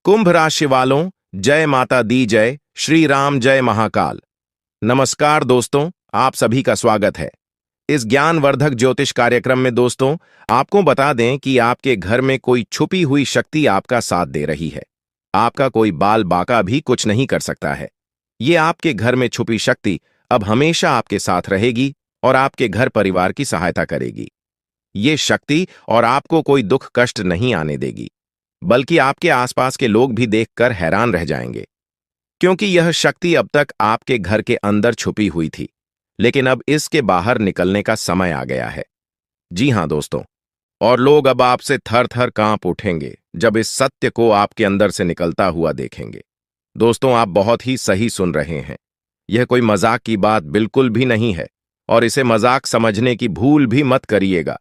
कुंभ राशि वालों, जय माता दी जय, श्री राम जय महाकाल। नमस्कार दोस्तों, आप सभी का स्वागत है इस ज्ञानवर्धक ज्योतिष कार्यक्रम में। दोस्तों, आपको बता दें कि आपके घर में कोई छुपी हुई शक्ति आपका साथ दे रही है। आपका कोई बाल बाका भी कुछ नहीं कर सकता है। ये आपके घर में छुपी शक्ति अब हमेशा आपके साथ रहेगी और आपके घर परिवार की सहायता करेगी। ये शक्ति और आपको कोई दुख कष्ट नहीं आने देगी, बल्कि आपके आसपास के लोग भी देखकर हैरान रह जाएंगे, क्योंकि यह शक्ति अब तक आपके घर के अंदर छुपी हुई थी, लेकिन अब इसके बाहर निकलने का समय आ गया है। जी हां दोस्तों, और लोग अब आपसे थर थर कांप उठेंगे जब इस सत्य को आपके अंदर से निकलता हुआ देखेंगे। दोस्तों, आप बहुत ही सही सुन रहे हैं। यह कोई मजाक की बात बिल्कुल भी नहीं है, और इसे मजाक समझने की भूल भी मत करिएगा,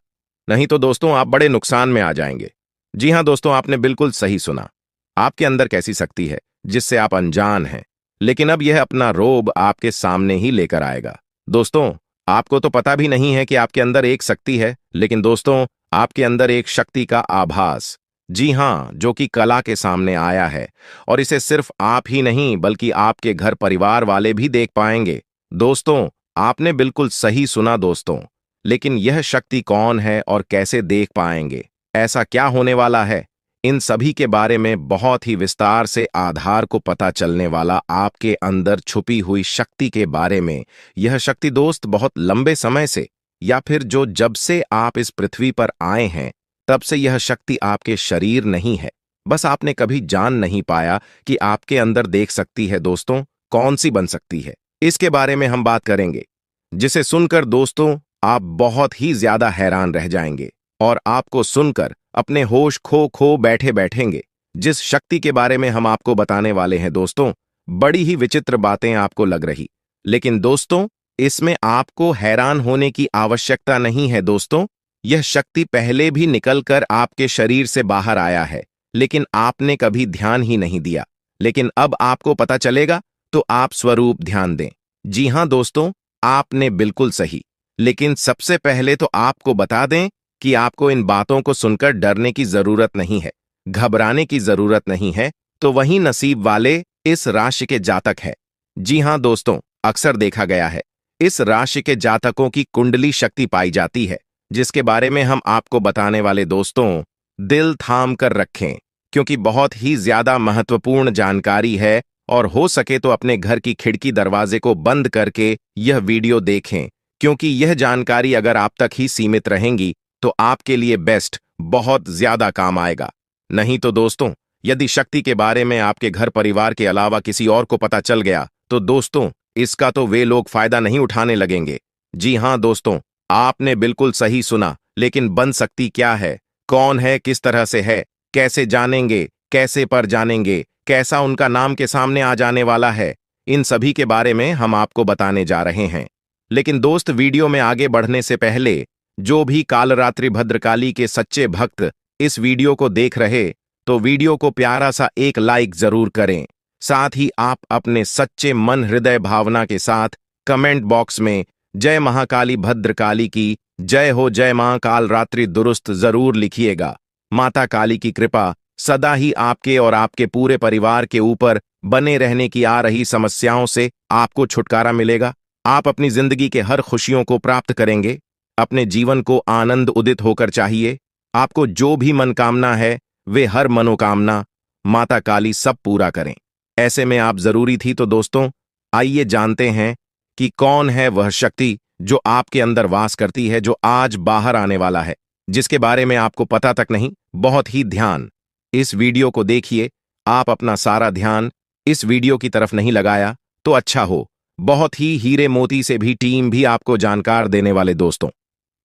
नहीं तो दोस्तों आप बड़े नुकसान में आ जाएंगे। जी हां दोस्तों, आपने बिल्कुल सही सुना। आपके अंदर कैसी शक्ति है जिससे आप अनजान हैं, लेकिन अब यह अपना रोब आपके सामने ही लेकर आएगा। दोस्तों, आपको तो पता भी नहीं है कि आपके अंदर एक शक्ति है, लेकिन दोस्तों आपके अंदर एक शक्ति का आभास, जी हां, जो कि कला के सामने आया है, और इसे सिर्फ आप ही नहीं बल्कि आपके घर परिवार वाले भी देख पाएंगे। दोस्तों, आपने बिल्कुल सही सुना दोस्तों, लेकिन यह शक्ति कौन है और कैसे देख पाएंगे? ऐसा क्या होने वाला है? इन सभी के बारे में बहुत ही विस्तार से आधार को पता चलने वाला आपके अंदर छुपी हुई शक्ति के बारे में। यह शक्ति दोस्त बहुत लंबे समय से, या फिर जो जब से आप इस पृथ्वी पर आए हैं तब से यह शक्ति आपके शरीर नहीं है, बस आपने कभी जान नहीं पाया कि आपके अंदर देख सकती है। दोस्तों, कौन सी बन सकती है, इसके बारे में हम बात करेंगे, जिसे सुनकर दोस्तों आप बहुत ही ज्यादा हैरान रह जाएंगे और आपको सुनकर अपने होश खो बैठे बैठेंगे। जिस शक्ति के बारे में हम आपको बताने वाले हैं दोस्तों, बड़ी ही विचित्र बातें आपको लग रही, लेकिन दोस्तों इसमें आपको हैरान होने की आवश्यकता नहीं है। दोस्तों, यह शक्ति पहले भी निकलकर आपके शरीर से बाहर आया है, लेकिन आपने कभी ध्यान ही नहीं दिया। लेकिन अब आपको पता चलेगा, तो आप स्वरूप ध्यान दें। जी हां दोस्तों, आपने बिल्कुल सही। लेकिन सबसे पहले तो आपको बता दें कि आपको इन बातों को सुनकर डरने की जरूरत नहीं है, घबराने की जरूरत नहीं है। तो वही नसीब वाले इस राशि के जातक है। जी हां दोस्तों, अक्सर देखा गया है इस राशि के जातकों की कुंडली शक्ति पाई जाती है, जिसके बारे में हम आपको बताने वाले दोस्तों दिल थाम कर रखें, क्योंकि बहुत ही ज्यादा महत्वपूर्ण जानकारी है। और हो सके तो अपने घर की खिड़की दरवाजे को बंद करके यह वीडियो देखें, क्योंकि यह जानकारी अगर आप तक ही सीमित रहेंगी तो आपके लिए बेस्ट बहुत ज्यादा काम आएगा। नहीं तो दोस्तों, यदि शक्ति के बारे में आपके घर परिवार के अलावा किसी और को पता चल गया तो दोस्तों इसका तो वे लोग फायदा नहीं उठाने लगेंगे। जी हां दोस्तों, आपने बिल्कुल सही सुना। लेकिन बन सकती क्या है, कौन है, किस तरह से है, कैसे जानेंगे, कैसे पर जानेंगे, कैसा उनका नाम के सामने आ जाने वाला है, इन सभी के बारे में हम आपको बताने जा रहे हैं। लेकिन दोस्त, वीडियो में आगे बढ़ने से पहले जो भी कालरात्रि भद्रकाली के सच्चे भक्त इस वीडियो को देख रहे, तो वीडियो को प्यारा सा एक लाइक जरूर करें। साथ ही आप अपने सच्चे मन हृदय भावना के साथ कमेंट बॉक्स में जय महाकाली भद्रकाली की जय हो, जय मां कालरात्रि दुरुस्त जरूर लिखिएगा। माता काली की कृपा सदा ही आपके और आपके पूरे परिवार के ऊपर बने रहने की आ रही समस्याओं से आपको छुटकारा मिलेगा। आप अपनी जिंदगी के हर खुशियों को प्राप्त करेंगे। अपने जीवन को आनंद उदित होकर चाहिए। आपको जो भी मनोकामना है, वे हर मनोकामना माता काली सब पूरा करें। ऐसे में आप जरूरी थी। तो दोस्तों, आइए जानते हैं कि कौन है वह शक्ति जो आपके अंदर वास करती है, जो आज बाहर आने वाला है, जिसके बारे में आपको पता तक नहीं। बहुत ही ध्यान इस वीडियो को देखिए। आप अपना सारा ध्यान इस वीडियो की तरफ नहीं लगाया तो अच्छा हो। बहुत ही हीरे मोती से भी टीम भी आपको जानकार देने वाले दोस्तों,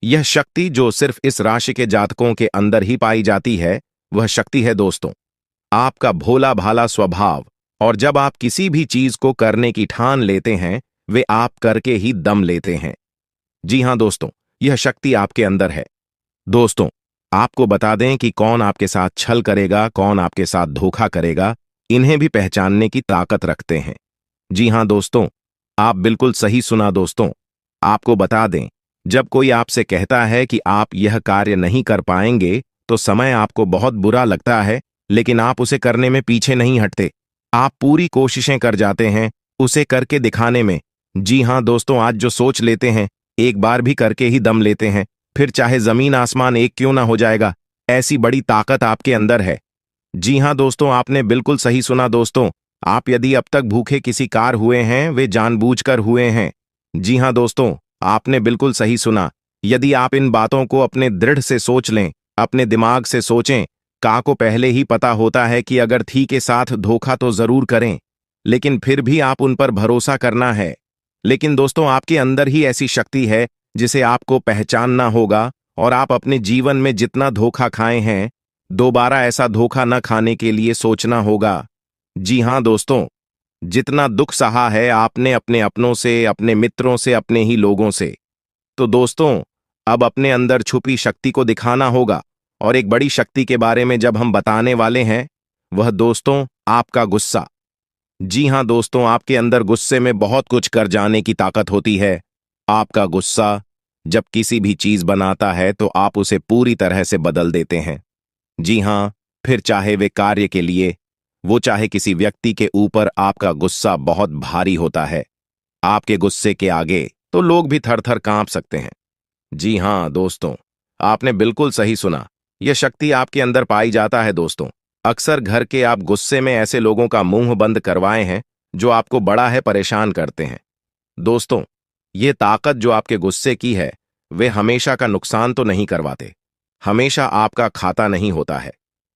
यह शक्ति जो सिर्फ इस राशि के जातकों के अंदर ही पाई जाती है, वह शक्ति है दोस्तों आपका भोला भाला स्वभाव। और जब आप किसी भी चीज को करने की ठान लेते हैं, वे आप करके ही दम लेते हैं। जी हां दोस्तों, यह शक्ति आपके अंदर है। दोस्तों, आपको बता दें कि कौन आपके साथ छल करेगा, कौन आपके साथ धोखा करेगा, इन्हें भी पहचानने की ताकत रखते हैं। जी हां दोस्तों, आप बिल्कुल सही सुना दोस्तों। आपको बता दें, जब कोई आपसे कहता है कि आप यह कार्य नहीं कर पाएंगे, तो समय आपको बहुत बुरा लगता है, लेकिन आप उसे करने में पीछे नहीं हटते। आप पूरी कोशिशें कर जाते हैं उसे करके दिखाने में। जी हाँ दोस्तों, आज जो सोच लेते हैं एक बार भी करके ही दम लेते हैं, फिर चाहे जमीन आसमान एक क्यों ना हो जाएगा। ऐसी बड़ी ताकत आपके अंदर है। जी हाँ दोस्तों, आपने बिल्कुल सही सुना दोस्तों। आप यदि अब तक भूखे किसी कार हुए हैं, वे जानबूझकर हुए हैं। जी हाँ दोस्तों, आपने बिल्कुल सही सुना। यदि आप इन बातों को अपने दृढ़ से सोच लें, अपने दिमाग से सोचें, का को पहले ही पता होता है कि अगर थी के साथ धोखा तो जरूर करें, लेकिन फिर भी आप उन पर भरोसा करना है। लेकिन दोस्तों, आपके अंदर ही ऐसी शक्ति है जिसे आपको पहचानना होगा, और आप अपने जीवन में जितना धोखा खाए हैं, दोबारा ऐसा धोखा न खाने के लिए सोचना होगा। जी हाँ दोस्तों, जितना दुख सहा है आपने अपने अपनों से, अपने मित्रों से, अपने ही लोगों से, तो दोस्तों अब अपने अंदर छुपी शक्ति को दिखाना होगा। और एक बड़ी शक्ति के बारे में जब हम बताने वाले हैं, वह दोस्तों आपका गुस्सा। जी हाँ दोस्तों, आपके अंदर गुस्से में बहुत कुछ कर जाने की ताकत होती है। आपका गुस्सा जब किसी भी चीज बनाता है तो आप उसे पूरी तरह से बदल देते हैं। जी हाँ, फिर चाहे वे कार्य के लिए, वो चाहे किसी व्यक्ति के ऊपर, आपका गुस्सा बहुत भारी होता है। आपके गुस्से के आगे तो लोग भी थर थर कांप सकते हैं। जी हाँ दोस्तों, आपने बिल्कुल सही सुना। यह शक्ति आपके अंदर पाई जाता है दोस्तों। अक्सर घर के आप गुस्से में ऐसे लोगों का मुंह बंद करवाए हैं जो आपको बड़ा है परेशान करते हैं। दोस्तों, ये ताकत जो आपके गुस्से की है, वे हमेशा का नुकसान तो नहीं करवाते, हमेशा आपका खाता नहीं होता है।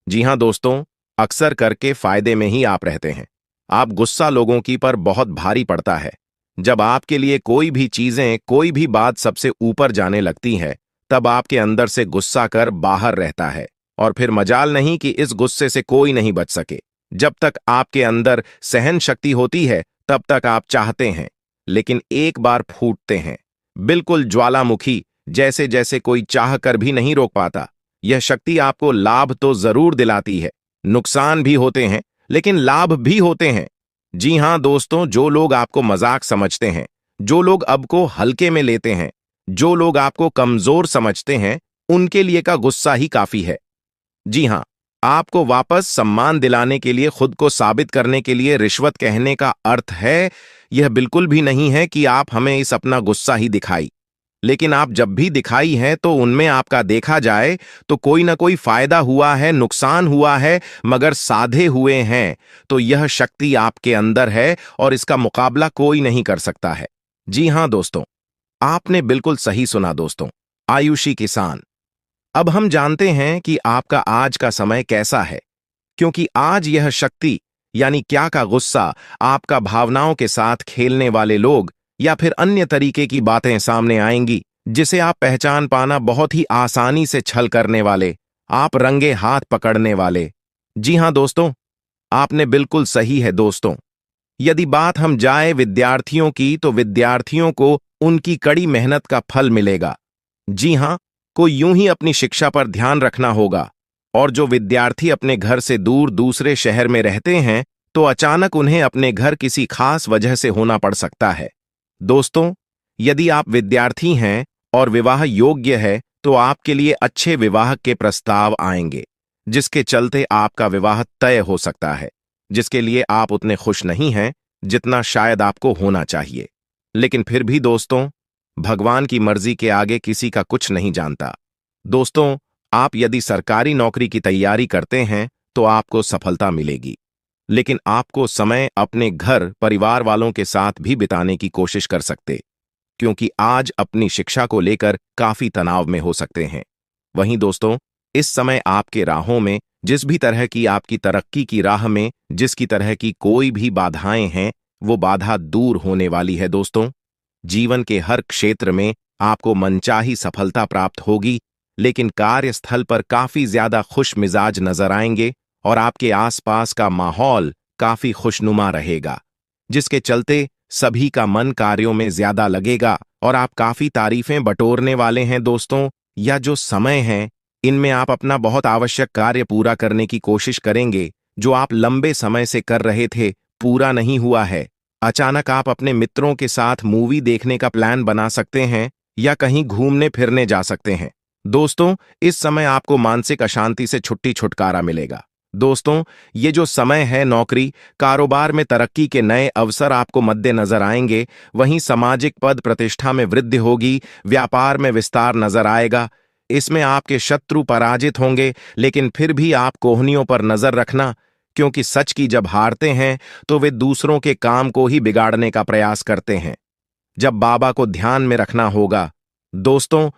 जी हाँ दोस्तों, अक्सर करके फायदे में ही आप रहते हैं। आप गुस्सा लोगों की पर बहुत भारी पड़ता है। जब आपके लिए कोई भी चीजें, कोई भी बात सबसे ऊपर जाने लगती है, तब आपके अंदर से गुस्सा कर बाहर रहता है, और फिर मजाल नहीं कि इस गुस्से से कोई नहीं बच सके। जब तक आपके अंदर सहन शक्ति होती है, तब तक आप चाहते हैं, लेकिन एक बार फूटते हैं, बिल्कुल ज्वालामुखी जैसे, जैसे कोई चाह कर भी नहीं रोक पाता। यह शक्ति आपको लाभ तो जरूर दिलाती है, नुकसान भी होते हैं, लेकिन लाभ भी होते हैं। जी हाँ दोस्तों, जो लोग आपको मजाक समझते हैं, जो लोग अब को हल्के में लेते हैं, जो लोग आपको कमजोर समझते हैं, उनके लिए का गुस्सा ही काफी है। जी हाँ, आपको वापस सम्मान दिलाने के लिए, खुद को साबित करने के लिए रिश्वत कहने का अर्थ है, यह बिल्कुल भी नहीं है कि आप हमें इस अपना गुस्सा ही दिखाई। लेकिन आप जब भी दिखाई है तो उनमें आपका देखा जाए तो कोई ना कोई फायदा हुआ है, नुकसान हुआ है, मगर साधे हुए हैं। तो यह शक्ति आपके अंदर है और इसका मुकाबला कोई नहीं कर सकता है। जी हाँ दोस्तों, आपने बिल्कुल सही सुना दोस्तों। आयुषी किसान, अब हम जानते हैं कि आपका आज का समय कैसा है, क्योंकि आज यह शक्ति यानी क्या का गुस्सा, आपका भावनाओं के साथ खेलने वाले लोग या फिर अन्य तरीके की बातें सामने आएंगी, जिसे आप पहचान पाना बहुत ही आसानी से छल करने वाले, आप रंगे हाथ पकड़ने वाले। जी हां दोस्तों, आपने बिल्कुल सही है दोस्तों। यदि बात हम जाए विद्यार्थियों की, तो विद्यार्थियों को उनकी कड़ी मेहनत का फल मिलेगा। जी हां, को यूं ही अपनी शिक्षा पर ध्यान रखना होगा। और जो विद्यार्थी अपने घर से दूर दूसरे शहर में रहते हैं, तो अचानक उन्हें अपने घर किसी खास वजह से होना पड़ सकता है। दोस्तों, यदि आप विद्यार्थी हैं और विवाह योग्य है, तो आपके लिए अच्छे विवाह के प्रस्ताव आएंगे, जिसके चलते आपका विवाह तय हो सकता है, जिसके लिए आप उतने खुश नहीं हैं जितना शायद आपको होना चाहिए। लेकिन फिर भी दोस्तों, भगवान की मर्जी के आगे किसी का कुछ नहीं जानता। दोस्तों, आप यदि सरकारी नौकरी की तैयारी करते हैं तो आपको सफलता मिलेगी, लेकिन आपको समय अपने घर परिवार वालों के साथ भी बिताने की कोशिश कर सकते, क्योंकि आज अपनी शिक्षा को लेकर काफी तनाव में हो सकते हैं। वहीं दोस्तों, इस समय आपके राहों में, जिस भी तरह की आपकी तरक्की की राह में जिसकी तरह की कोई भी बाधाएं हैं, वो बाधा दूर होने वाली है दोस्तों। जीवन के हर क्षेत्र में आपको मनचाही सफलता प्राप्त होगी, लेकिन कार्यस्थल पर काफी ज्यादा खुश मिजाज नजर आएंगे और आपके आसपास का माहौल काफी खुशनुमा रहेगा, जिसके चलते सभी का मन कार्यों में ज्यादा लगेगा और आप काफी तारीफें बटोरने वाले हैं दोस्तों। या जो समय है, इनमें आप अपना बहुत आवश्यक कार्य पूरा करने की कोशिश करेंगे, जो आप लंबे समय से कर रहे थे, पूरा नहीं हुआ है। अचानक आप अपने मित्रों के साथ मूवी देखने का प्लान बना सकते हैं या कहीं घूमने फिरने जा सकते हैं। दोस्तों, इस समय आपको मानसिक अशांति से छुट्टी छुटकारा मिलेगा दोस्तों, ये जो समय है, नौकरी कारोबार में तरक्की के नए अवसर आपको मद्देनजर आएंगे। वहीं सामाजिक पद प्रतिष्ठा में वृद्धि होगी, व्यापार में विस्तार नजर आएगा। इसमें आपके शत्रु पराजित होंगे, लेकिन फिर भी आप कोहनियों पर नजर रखना, क्योंकि सच की जब हारते हैं तो वे दूसरों के काम को ही बिगाड़ने का प्रयास करते हैं। जब बाबा को ध्यान में रखना होगा। दोस्तों,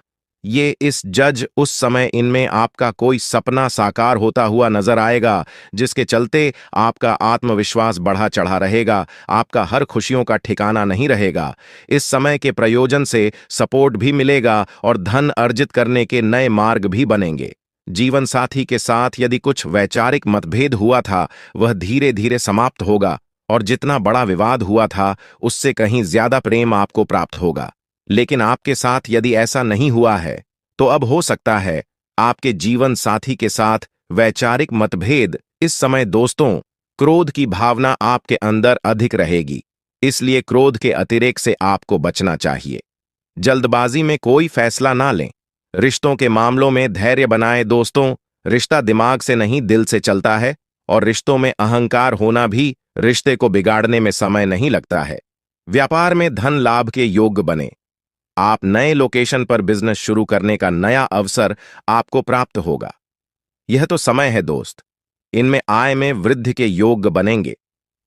ये इस जज उस समय इनमें आपका कोई सपना साकार होता हुआ नजर आएगा, जिसके चलते आपका आत्मविश्वास बढ़ा चढ़ा रहेगा, आपका हर खुशियों का ठिकाना नहीं रहेगा। इस समय के प्रयोजन से सपोर्ट भी मिलेगा और धन अर्जित करने के नए मार्ग भी बनेंगे। जीवन साथी के साथ यदि कुछ वैचारिक मतभेद हुआ था, वह धीरे धीरे समाप्त होगा और जितना बड़ा विवाद हुआ था, उससे कहीं ज्यादा प्रेम आपको प्राप्त होगा। लेकिन आपके साथ यदि ऐसा नहीं हुआ है, तो अब हो सकता है आपके जीवन साथी के साथ वैचारिक मतभेद। इस समय दोस्तों, क्रोध की भावना आपके अंदर अधिक रहेगी, इसलिए क्रोध के अतिरेक से आपको बचना चाहिए। जल्दबाजी में कोई फैसला ना लें। रिश्तों के मामलों में धैर्य बनाएं दोस्तों। रिश्ता दिमाग से नहीं, दिल से चलता है, और रिश्तों में अहंकार होना भी रिश्ते को बिगाड़ने में समय नहीं लगता है। व्यापार में धन लाभ के योग्य बने। आप नए लोकेशन पर बिजनेस शुरू करने का नया अवसर आपको प्राप्त होगा। यह तो समय है दोस्त, इनमें आय में वृद्धि के योग्य बनेंगे।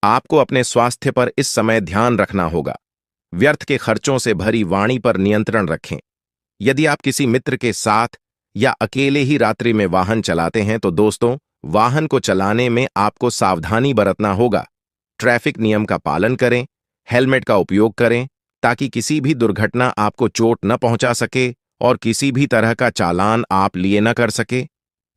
आपको अपने स्वास्थ्य पर इस समय ध्यान रखना होगा। व्यर्थ के खर्चों से भरी वाणी पर नियंत्रण रखें। यदि आप किसी मित्र के साथ या अकेले ही रात्रि में वाहन चलाते हैं, तो दोस्तों, वाहन को चलाने में आपको सावधानी बरतना होगा। ट्रैफिक नियम का पालन करें, हेलमेट का उपयोग करें, ताकि किसी भी दुर्घटना आपको चोट न पहुंचा सके और किसी भी तरह का चालान आप लिए न कर सके।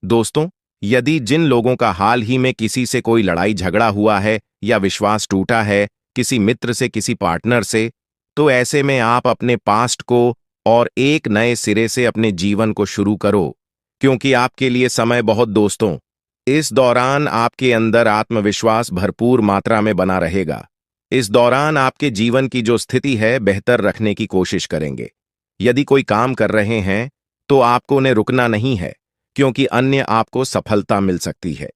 दोस्तों, यदि जिन लोगों का हाल ही में किसी से कोई लड़ाई झगड़ा हुआ है या विश्वास टूटा है, किसी मित्र से, किसी पार्टनर से, तो ऐसे में आप अपने पास्ट को और एक नए सिरे से अपने जीवन को शुरू करो, क्योंकि आपके लिए समय बहुत दोस्तों। इस दौरान आपके अंदर आत्मविश्वास भरपूर मात्रा में बना रहेगा। इस दौरान आपके जीवन की जो स्थिति है, बेहतर रखने की कोशिश करेंगे। यदि कोई काम कर रहे हैं, तो आपको उन्हें रुकना नहीं है, क्योंकि अन्य आपको सफलता मिल सकती है।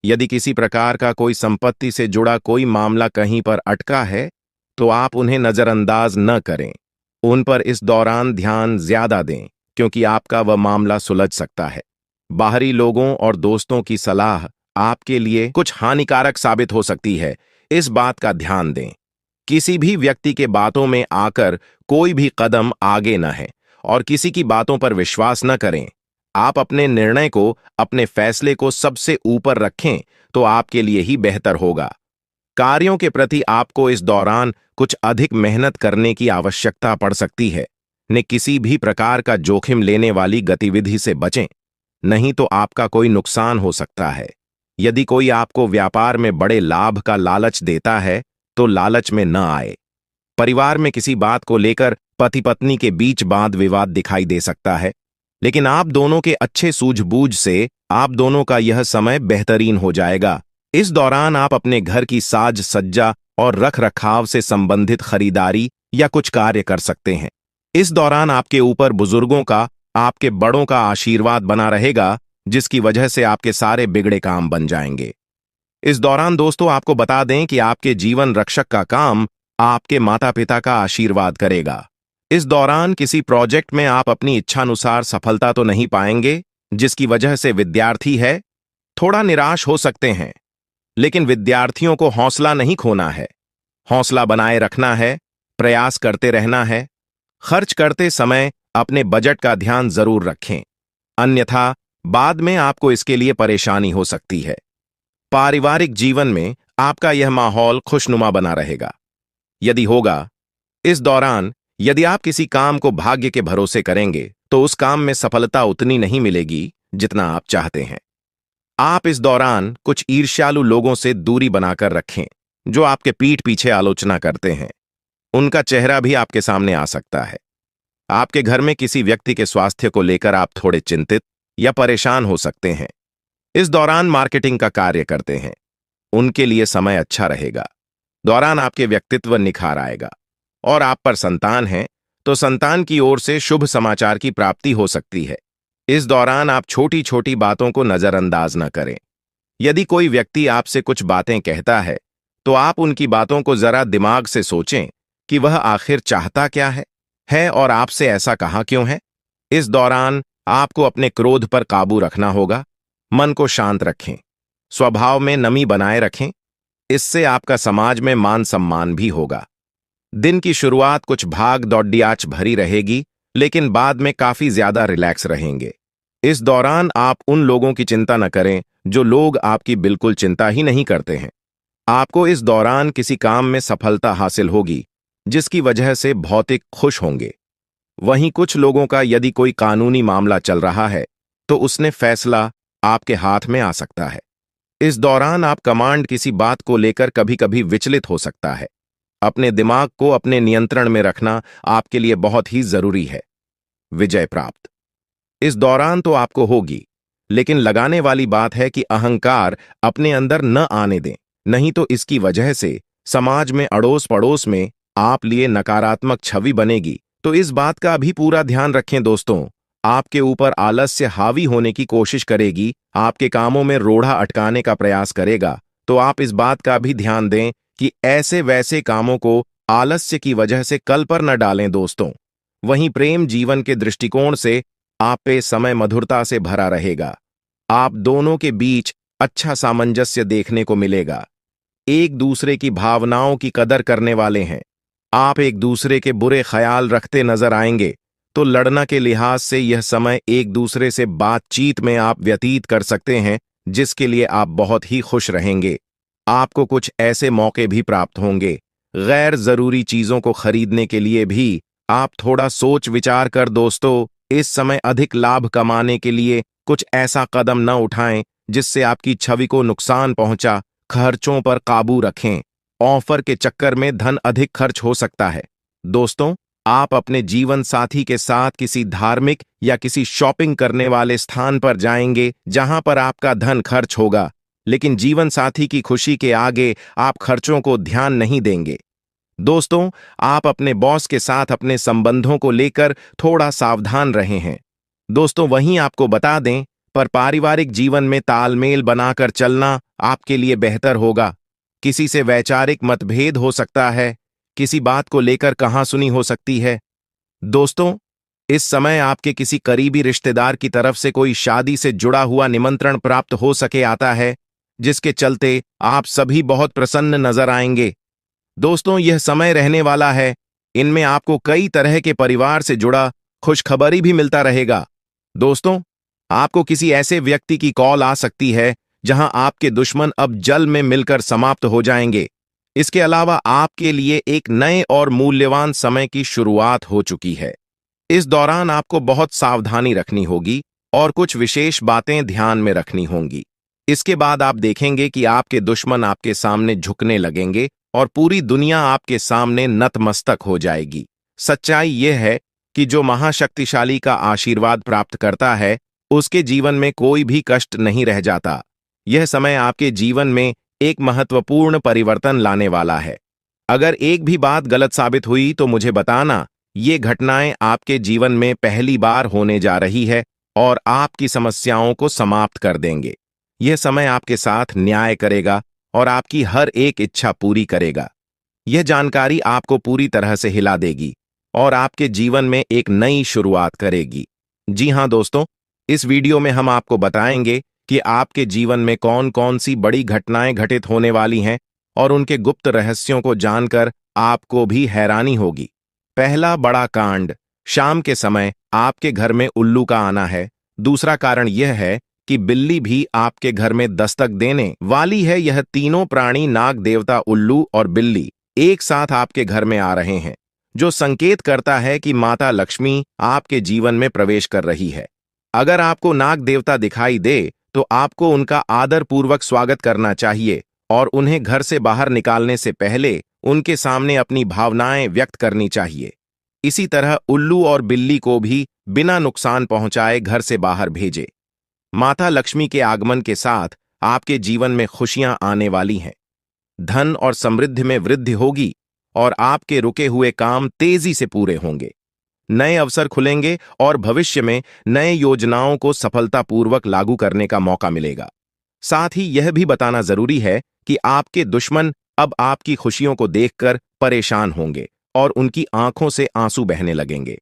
यदि किसी प्रकार का कोई संपत्ति से जुड़ा कोई मामला कहीं पर अटका है, तो आप उन्हें नजरअंदाज न करें। उन पर इस दौरान ध्यान ज्यादा दें, क्योंकि आपका वह मामला सुलझ सकता है। बाहरी लोगों और दोस्तों की सलाह आपके लिए कुछ हानिकारक साबित हो सकती है, इस बात का ध्यान दें। किसी भी व्यक्ति के बातों में आकर कोई भी कदम आगे न है और किसी की बातों पर विश्वास न करें। आप अपने निर्णय को, अपने फैसले को सबसे ऊपर रखें, तो आपके लिए ही बेहतर होगा। कार्यों के प्रति आपको इस दौरान कुछ अधिक मेहनत करने की आवश्यकता पड़ सकती है। ने किसी भी प्रकार का जोखिम लेने वाली गतिविधि से बचें, नहीं तो आपका कोई नुकसान हो सकता है। यदि कोई आपको व्यापार में बड़े लाभ का लालच देता है, तो लालच में न आए। परिवार में किसी बात को लेकर पति पत्नी के बीच वाद विवाद दिखाई दे सकता है, लेकिन आप दोनों के अच्छे सूझबूझ से आप दोनों का यह समय बेहतरीन हो जाएगा। इस दौरान आप अपने घर की साज सज्जा और रख रखाव से संबंधित खरीदारी या कुछ कार्य कर सकते हैं। इस दौरान आपके ऊपर बुजुर्गों का, आपके बड़ों का आशीर्वाद बना रहेगा, जिसकी वजह से आपके सारे बिगड़े काम बन जाएंगे। इस दौरान दोस्तों, आपको बता दें कि आपके जीवन रक्षक का काम आपके माता पिता का आशीर्वाद करेगा। इस दौरान किसी प्रोजेक्ट में आप अपनी इच्छानुसार सफलता तो नहीं पाएंगे, जिसकी वजह से विद्यार्थी है थोड़ा निराश हो सकते हैं। लेकिन विद्यार्थियों को हौसला नहीं खोना है, हौसला बनाए रखना है, प्रयास करते रहना है। खर्च करते समय अपने बजट का ध्यान जरूर रखें, अन्यथा बाद में आपको इसके लिए परेशानी हो सकती है। पारिवारिक जीवन में आपका यह माहौल खुशनुमा बना रहेगा। यदि होगा, इस दौरान यदि आप किसी काम को भाग्य के भरोसे करेंगे, तो उस काम में सफलता उतनी नहीं मिलेगी जितना आप चाहते हैं। आप इस दौरान कुछ ईर्ष्यालु लोगों से दूरी बनाकर रखें, जो आपके पीठ पीछे आलोचना करते हैं। उनका चेहरा भी आपके सामने आ सकता है। आपके घर में किसी व्यक्ति के स्वास्थ्य को लेकर आप थोड़े चिंतित या परेशान हो सकते हैं। इस दौरान मार्केटिंग का कार्य करते हैं, उनके लिए समय अच्छा रहेगा। दौरान आपके व्यक्तित्व निखार आएगा। और आप पर संतान है, तो संतान की ओर से शुभ समाचार की प्राप्ति हो सकती है। इस दौरान आप छोटी छोटी बातों को नजरअंदाज न करें। यदि कोई व्यक्ति आपसे कुछ बातें कहता है तो आप उनकी बातों को जरा दिमाग से सोचें कि वह आखिर चाहता क्या है और आपसे ऐसा कहा क्यों है। इस दौरान आपको अपने क्रोध पर काबू रखना होगा, मन को शांत रखें, स्वभाव में नमी बनाए रखें। इससे आपका समाज में मान सम्मान भी होगा। दिन की शुरुआत कुछ भाग दौड़ियाच भरी रहेगी, लेकिन बाद में काफी ज्यादा रिलैक्स रहेंगे। इस दौरान आप उन लोगों की चिंता न करें जो लोग आपकी बिल्कुल चिंता ही नहीं करते हैं। आपको इस दौरान किसी काम में सफलता हासिल होगी, जिसकी वजह से भौतिक खुश होंगे। वहीं कुछ लोगों का यदि कोई कानूनी मामला चल रहा है तो उसने फैसला आपके हाथ में आ सकता है। इस दौरान आप कमांड किसी बात को लेकर कभी कभी विचलित हो सकता है। अपने दिमाग को अपने नियंत्रण में रखना आपके लिए बहुत ही जरूरी है। विजय प्राप्त इस दौरान तो आपको होगी, लेकिन लगाने वाली बात है कि अहंकार अपने अंदर न आने दें, नहीं तो इसकी वजह से समाज में अड़ोस पड़ोस में आप लिए नकारात्मक छवि बनेगी। तो इस बात का भी पूरा ध्यान रखें दोस्तों। आपके ऊपर आलस्य हावी होने की कोशिश करेगी, आपके कामों में रोड़ा अटकाने का प्रयास करेगा। तो आप इस बात का भी ध्यान दें कि ऐसे वैसे कामों को आलस्य की वजह से कल पर न डालें दोस्तों। वहीं प्रेम जीवन के दृष्टिकोण से आप पे समय मधुरता से भरा रहेगा। आप दोनों के बीच अच्छा सामंजस्य देखने को मिलेगा। एक दूसरे की भावनाओं की कदर करने वाले हैं। आप एक दूसरे के बुरे ख्याल रखते नजर आएंगे, तो लड़ना के लिहाज से यह समय एक दूसरे से बातचीत में आप व्यतीत कर सकते हैं, जिसके लिए आप बहुत ही खुश रहेंगे। आपको कुछ ऐसे मौके भी प्राप्त होंगे। गैर जरूरी चीजों को खरीदने के लिए भी आप थोड़ा सोच विचार कर दोस्तों इस समय अधिक लाभ कमाने के लिए कुछ ऐसा कदम न उठाएं जिससे आपकी छवि को नुकसान पहुंचा। खर्चों पर काबू रखें। ऑफर के चक्कर में धन अधिक खर्च हो सकता है। दोस्तों, आप अपने जीवन साथी के साथ किसी धार्मिक या किसी शॉपिंग करने वाले स्थान पर जाएंगे जहां पर आपका धन खर्च होगा, लेकिन जीवन साथी की खुशी के आगे आप खर्चों को ध्यान नहीं देंगे। दोस्तों, आप अपने बॉस के साथ अपने संबंधों को लेकर थोड़ा सावधान रहे हैं। दोस्तों, वहीं आपको बता दें, पर पारिवारिक जीवन में तालमेल बनाकर चलना आपके लिए बेहतर होगा। किसी से वैचारिक मतभेद हो सकता है, किसी बात को लेकर कहासुनी हो सकती है। दोस्तों, इस समय आपके किसी करीबी रिश्तेदार की तरफ से कोई शादी से जुड़ा हुआ निमंत्रण प्राप्त हो सके आता है, जिसके चलते आप सभी बहुत प्रसन्न नजर आएंगे। दोस्तों, यह समय रहने वाला है। इनमें आपको कई तरह के परिवार से जुड़ा खुशखबरी भी मिलता रहेगा। दोस्तों, आपको किसी ऐसे व्यक्ति की कॉल आ सकती है जहां आपके दुश्मन अब जल में मिलकर समाप्त हो जाएंगे। इसके अलावा आपके लिए एक नए और मूल्यवान समय की शुरुआत हो चुकी है। इस दौरान आपको बहुत सावधानी रखनी होगी और कुछ विशेष बातें ध्यान में रखनी होंगी। इसके बाद आप देखेंगे कि आपके दुश्मन आपके सामने झुकने लगेंगे और पूरी दुनिया आपके सामने नतमस्तक हो जाएगी। सच्चाई यह है कि जो महाशक्तिशाली का आशीर्वाद प्राप्त करता है, उसके जीवन में कोई भी कष्ट नहीं रह जाता। यह समय आपके जीवन में एक महत्वपूर्ण परिवर्तन लाने वाला है। अगर एक भी बात गलत साबित हुई तो मुझे बताना। ये घटनाएं आपके जीवन में पहली बार होने जा रही है और आपकी समस्याओं को समाप्त कर देंगे। यह समय आपके साथ न्याय करेगा और आपकी हर एक इच्छा पूरी करेगा। यह जानकारी आपको पूरी तरह से हिला देगी और आपके जीवन में एक नई शुरुआत करेगी। जी हां दोस्तों, इस वीडियो में हम आपको बताएंगे कि आपके जीवन में कौन कौन सी बड़ी घटनाएं घटित होने वाली हैं और उनके गुप्त रहस्यों को जानकर आपको भी हैरानी होगी। पहला बड़ा कांड, शाम के समय आपके घर में उल्लू का आना है। दूसरा कारण यह है कि बिल्ली भी आपके घर में दस्तक देने वाली है। यह तीनों प्राणी, नाग देवता, उल्लू और बिल्ली, एक साथ आपके घर में आ रहे हैं, जो संकेत करता है कि माता लक्ष्मी आपके जीवन में प्रवेश कर रही है। अगर आपको नाग देवता दिखाई दे तो आपको उनका आदर पूर्वक स्वागत करना चाहिए और उन्हें घर से बाहर निकालने से पहले उनके सामने अपनी भावनाएं व्यक्त करनी चाहिए। इसी तरह उल्लू और बिल्ली को भी बिना नुकसान पहुंचाए घर से बाहर भेजे। माता लक्ष्मी के आगमन के साथ आपके जीवन में खुशियां आने वाली हैं। धन और समृद्धि में वृद्धि होगी और आपके रुके हुए काम तेजी से पूरे होंगे। नए अवसर खुलेंगे और भविष्य में नए योजनाओं को सफलतापूर्वक लागू करने का मौका मिलेगा। साथ ही यह भी बताना जरूरी है कि आपके दुश्मन अब आपकी खुशियों को देखकर परेशान होंगे और उनकी आंखों से आंसू बहने लगेंगे।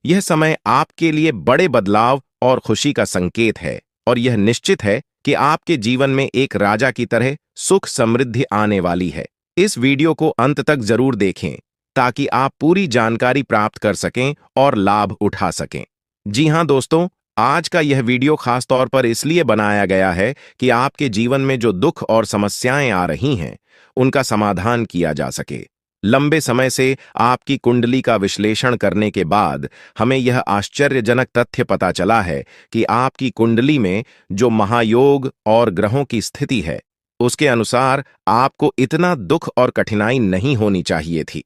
यह समय आपके लिए बड़े बदलाव और खुशी का संकेत है और यह निश्चित है कि आपके जीवन में एक राजा की तरह सुख समृद्धि आने वाली है। इस वीडियो को अंत तक जरूर देखें ताकि आप पूरी जानकारी प्राप्त कर सकें और लाभ उठा सकें। जी हां दोस्तों, आज का यह वीडियो खास तौर पर इसलिए बनाया गया है कि आपके जीवन में जो दुख और समस्याएं आ रही हैं, उनका समाधान किया जा सके। लंबे समय से आपकी कुंडली का विश्लेषण करने के बाद हमें यह आश्चर्यजनक तथ्य पता चला है कि आपकी कुंडली में जो महायोग और ग्रहों की स्थिति है, उसके अनुसार आपको इतना दुख और कठिनाई नहीं होनी चाहिए थी।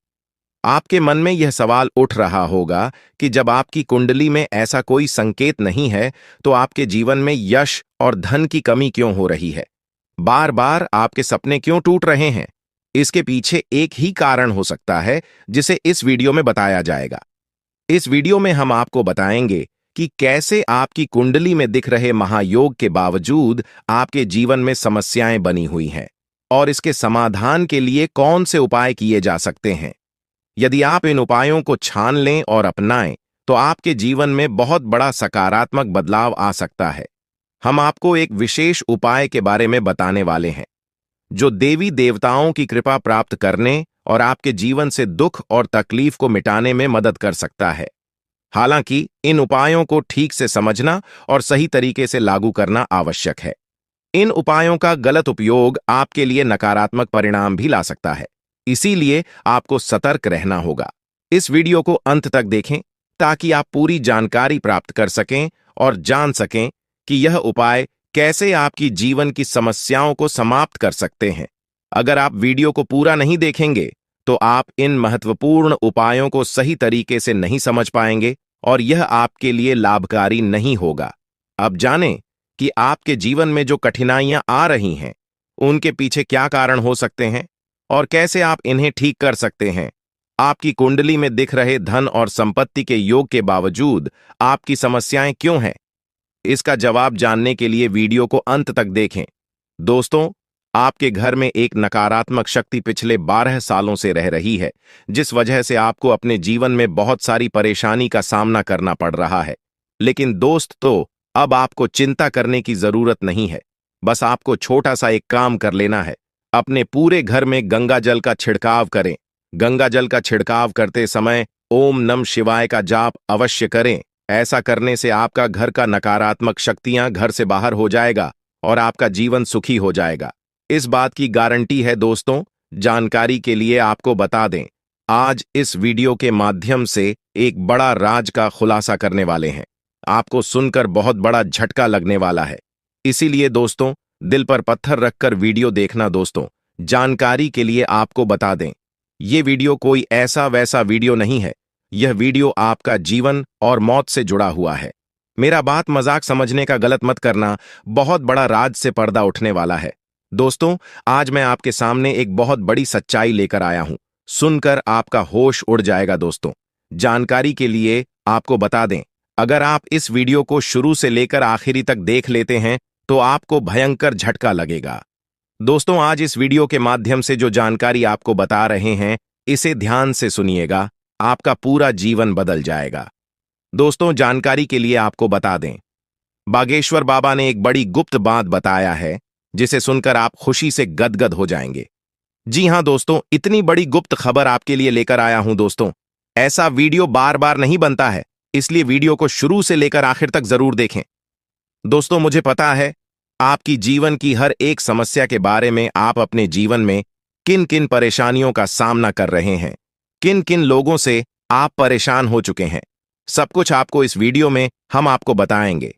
आपके मन में यह सवाल उठ रहा होगा कि जब आपकी कुंडली में ऐसा कोई संकेत नहीं है, तो आपके जीवन में यश और धन की कमी क्यों हो रही है? बार बार आपके सपने क्यों टूट रहे हैं? इसके पीछे एक ही कारण हो सकता है, जिसे इस वीडियो में बताया जाएगा। इस वीडियो में हम आपको बताएंगे कि कैसे आपकी कुंडली में दिख रहे महायोग के बावजूद आपके जीवन में समस्याएं बनी हुई हैं और इसके समाधान के लिए कौन से उपाय किए जा सकते हैं। यदि आप इन उपायों को छान लें और अपनाएं, तो आपके जीवन में बहुत बड़ा सकारात्मक बदलाव आ सकता है। हम आपको एक विशेष उपाय के बारे में बताने वाले हैं, जो देवी देवताओं की कृपा प्राप्त करने और आपके जीवन से दुख और तकलीफ को मिटाने में मदद कर सकता है। हालांकि इन उपायों को ठीक से समझना और सही तरीके से लागू करना आवश्यक है। इन उपायों का गलत उपयोग आपके लिए नकारात्मक परिणाम भी ला सकता है, इसीलिए आपको सतर्क रहना होगा। इस वीडियो को अंत तक देखें ताकि आप पूरी जानकारी प्राप्त कर सकें और जान सकें कि यह उपाय कैसे आपकी जीवन की समस्याओं को समाप्त कर सकते हैं। अगर आप वीडियो को पूरा नहीं देखेंगे, तो आप इन महत्वपूर्ण उपायों को सही तरीके से नहीं समझ पाएंगे और यह आपके लिए लाभकारी नहीं होगा। अब जानें कि आपके जीवन में जो कठिनाइयां आ रही हैं, उनके पीछे क्या कारण हो सकते हैं और कैसे आप इन्हें ठीक कर सकते हैं। आपकी कुंडली में दिख रहे धन और संपत्ति के योग के बावजूद आपकी समस्याएं क्यों हैं? इसका जवाब जानने के लिए वीडियो को अंत तक देखें। दोस्तों, आपके घर में एक नकारात्मक शक्ति पिछले 12 सालों से रह रही है, जिस वजह से आपको अपने जीवन में बहुत सारी परेशानी का सामना करना पड़ रहा है। लेकिन दोस्त, तो अब आपको चिंता करने की जरूरत नहीं है। बस आपको छोटा सा एक काम कर लेना है। अपने पूरे घर में गंगा जल का छिड़काव करें। गंगा जल का छिड़काव करते समय ओम नमः शिवाय का जाप अवश्य करें। ऐसा करने से आपका घर का नकारात्मक शक्तियां घर से बाहर हो जाएगा और आपका जीवन सुखी हो जाएगा। इस बात की गारंटी है दोस्तों। जानकारी के लिए आपको बता दें, आज इस वीडियो के माध्यम से एक बड़ा राज का खुलासा करने वाले हैं। आपको सुनकर बहुत बड़ा झटका लगने वाला है, इसीलिए दोस्तों, दिल पर पत्थर रखकर वीडियो देखना। दोस्तों, जानकारी के लिए आपको बता दें, ये वीडियो कोई ऐसा वैसा वीडियो नहीं है। यह वीडियो आपका जीवन और मौत से जुड़ा हुआ है। मेरा बात मजाक समझने का गलत मत करना। बहुत बड़ा राज से पर्दा उठने वाला है। दोस्तों, आज मैं आपके सामने एक बहुत बड़ी सच्चाई लेकर आया हूं। सुनकर आपका होश उड़ जाएगा। दोस्तों, जानकारी के लिए आपको बता दें, अगर आप इस वीडियो को शुरू से लेकर आखिरी तक देख लेते हैं, तो आपको भयंकर झटका लगेगा। दोस्तों, आज इस वीडियो के माध्यम से जो जानकारी आपको बता रहे हैं, इसे ध्यान से सुनिएगा। आपका पूरा जीवन बदल जाएगा। दोस्तों, जानकारी के लिए आपको बता दें, बागेश्वर बाबा ने एक बड़ी गुप्त बात बताया है, जिसे सुनकर आप खुशी से गदगद हो जाएंगे। जी हां दोस्तों, इतनी बड़ी गुप्त खबर आपके लिए लेकर आया हूं। दोस्तों, ऐसा वीडियो बार बार नहीं बनता है, इसलिए वीडियो को शुरू से लेकर आखिर तक जरूर देखें। दोस्तों, मुझे पता है आपकी जीवन की हर एक समस्या के बारे में। आप अपने जीवन में किन किन परेशानियों का सामना कर रहे हैं, किन किन लोगों से आप परेशान हो चुके हैं, सब कुछ आपको इस वीडियो में हम आपको बताएंगे।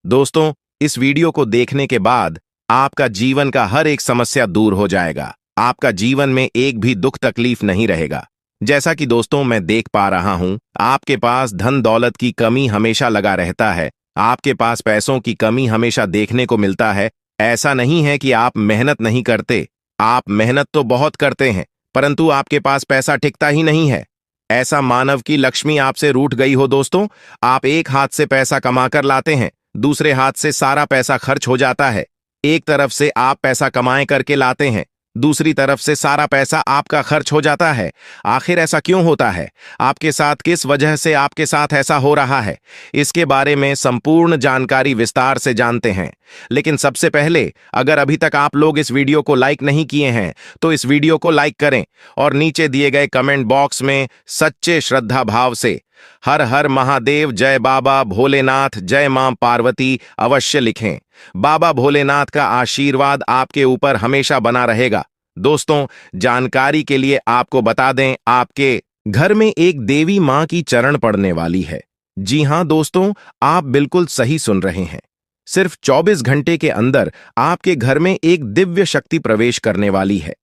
दोस्तों, इस वीडियो को देखने के बाद आपका जीवन का हर एक समस्या दूर हो जाएगा। आपका जीवन में एक भी दुख तकलीफ नहीं रहेगा। जैसा कि दोस्तों मैं देख पा रहा हूं, आपके पास धन दौलत की कमी हमेशा लगा रहता है। आपके पास पैसों की कमी हमेशा देखने को मिलता है। ऐसा नहीं है कि आप मेहनत नहीं करते, आप मेहनत तो बहुत करते हैं, परंतु आपके पास पैसा टिकता ही नहीं है। ऐसा मानव की लक्ष्मी आपसे रूठ गई हो। दोस्तों, आप एक हाथ से पैसा कमाकर लाते हैं, दूसरे हाथ से सारा पैसा खर्च हो जाता है। एक तरफ से आप पैसा कमाए करके लाते हैं, दूसरी तरफ से सारा पैसा आपका खर्च हो जाता है। आखिर ऐसा क्यों होता है? आपके साथ किस वजह से आपके साथ ऐसा हो रहा है? इसके बारे में संपूर्ण जानकारी विस्तार से जानते हैं। लेकिन सबसे पहले, अगर अभी तक आप लोग इस वीडियो को लाइक नहीं किए हैं तो इस वीडियो को लाइक करें और नीचे दिए गए कमेंट बॉक्स में सच्चे श्रद्धा भाव से हर हर महादेव, जय बाबा भोलेनाथ, जय मां पार्वती अवश्य लिखें। बाबा भोलेनाथ का आशीर्वाद आपके ऊपर हमेशा बना रहेगा। दोस्तों, जानकारी के लिए आपको बता दें, आपके घर में एक देवी मां की चरण पड़ने वाली है। जी हां दोस्तों, आप बिल्कुल सही सुन रहे हैं। सिर्फ 24 घंटे के अंदर आपके घर में एक दिव्य शक्ति प्रवेश करने वाली है।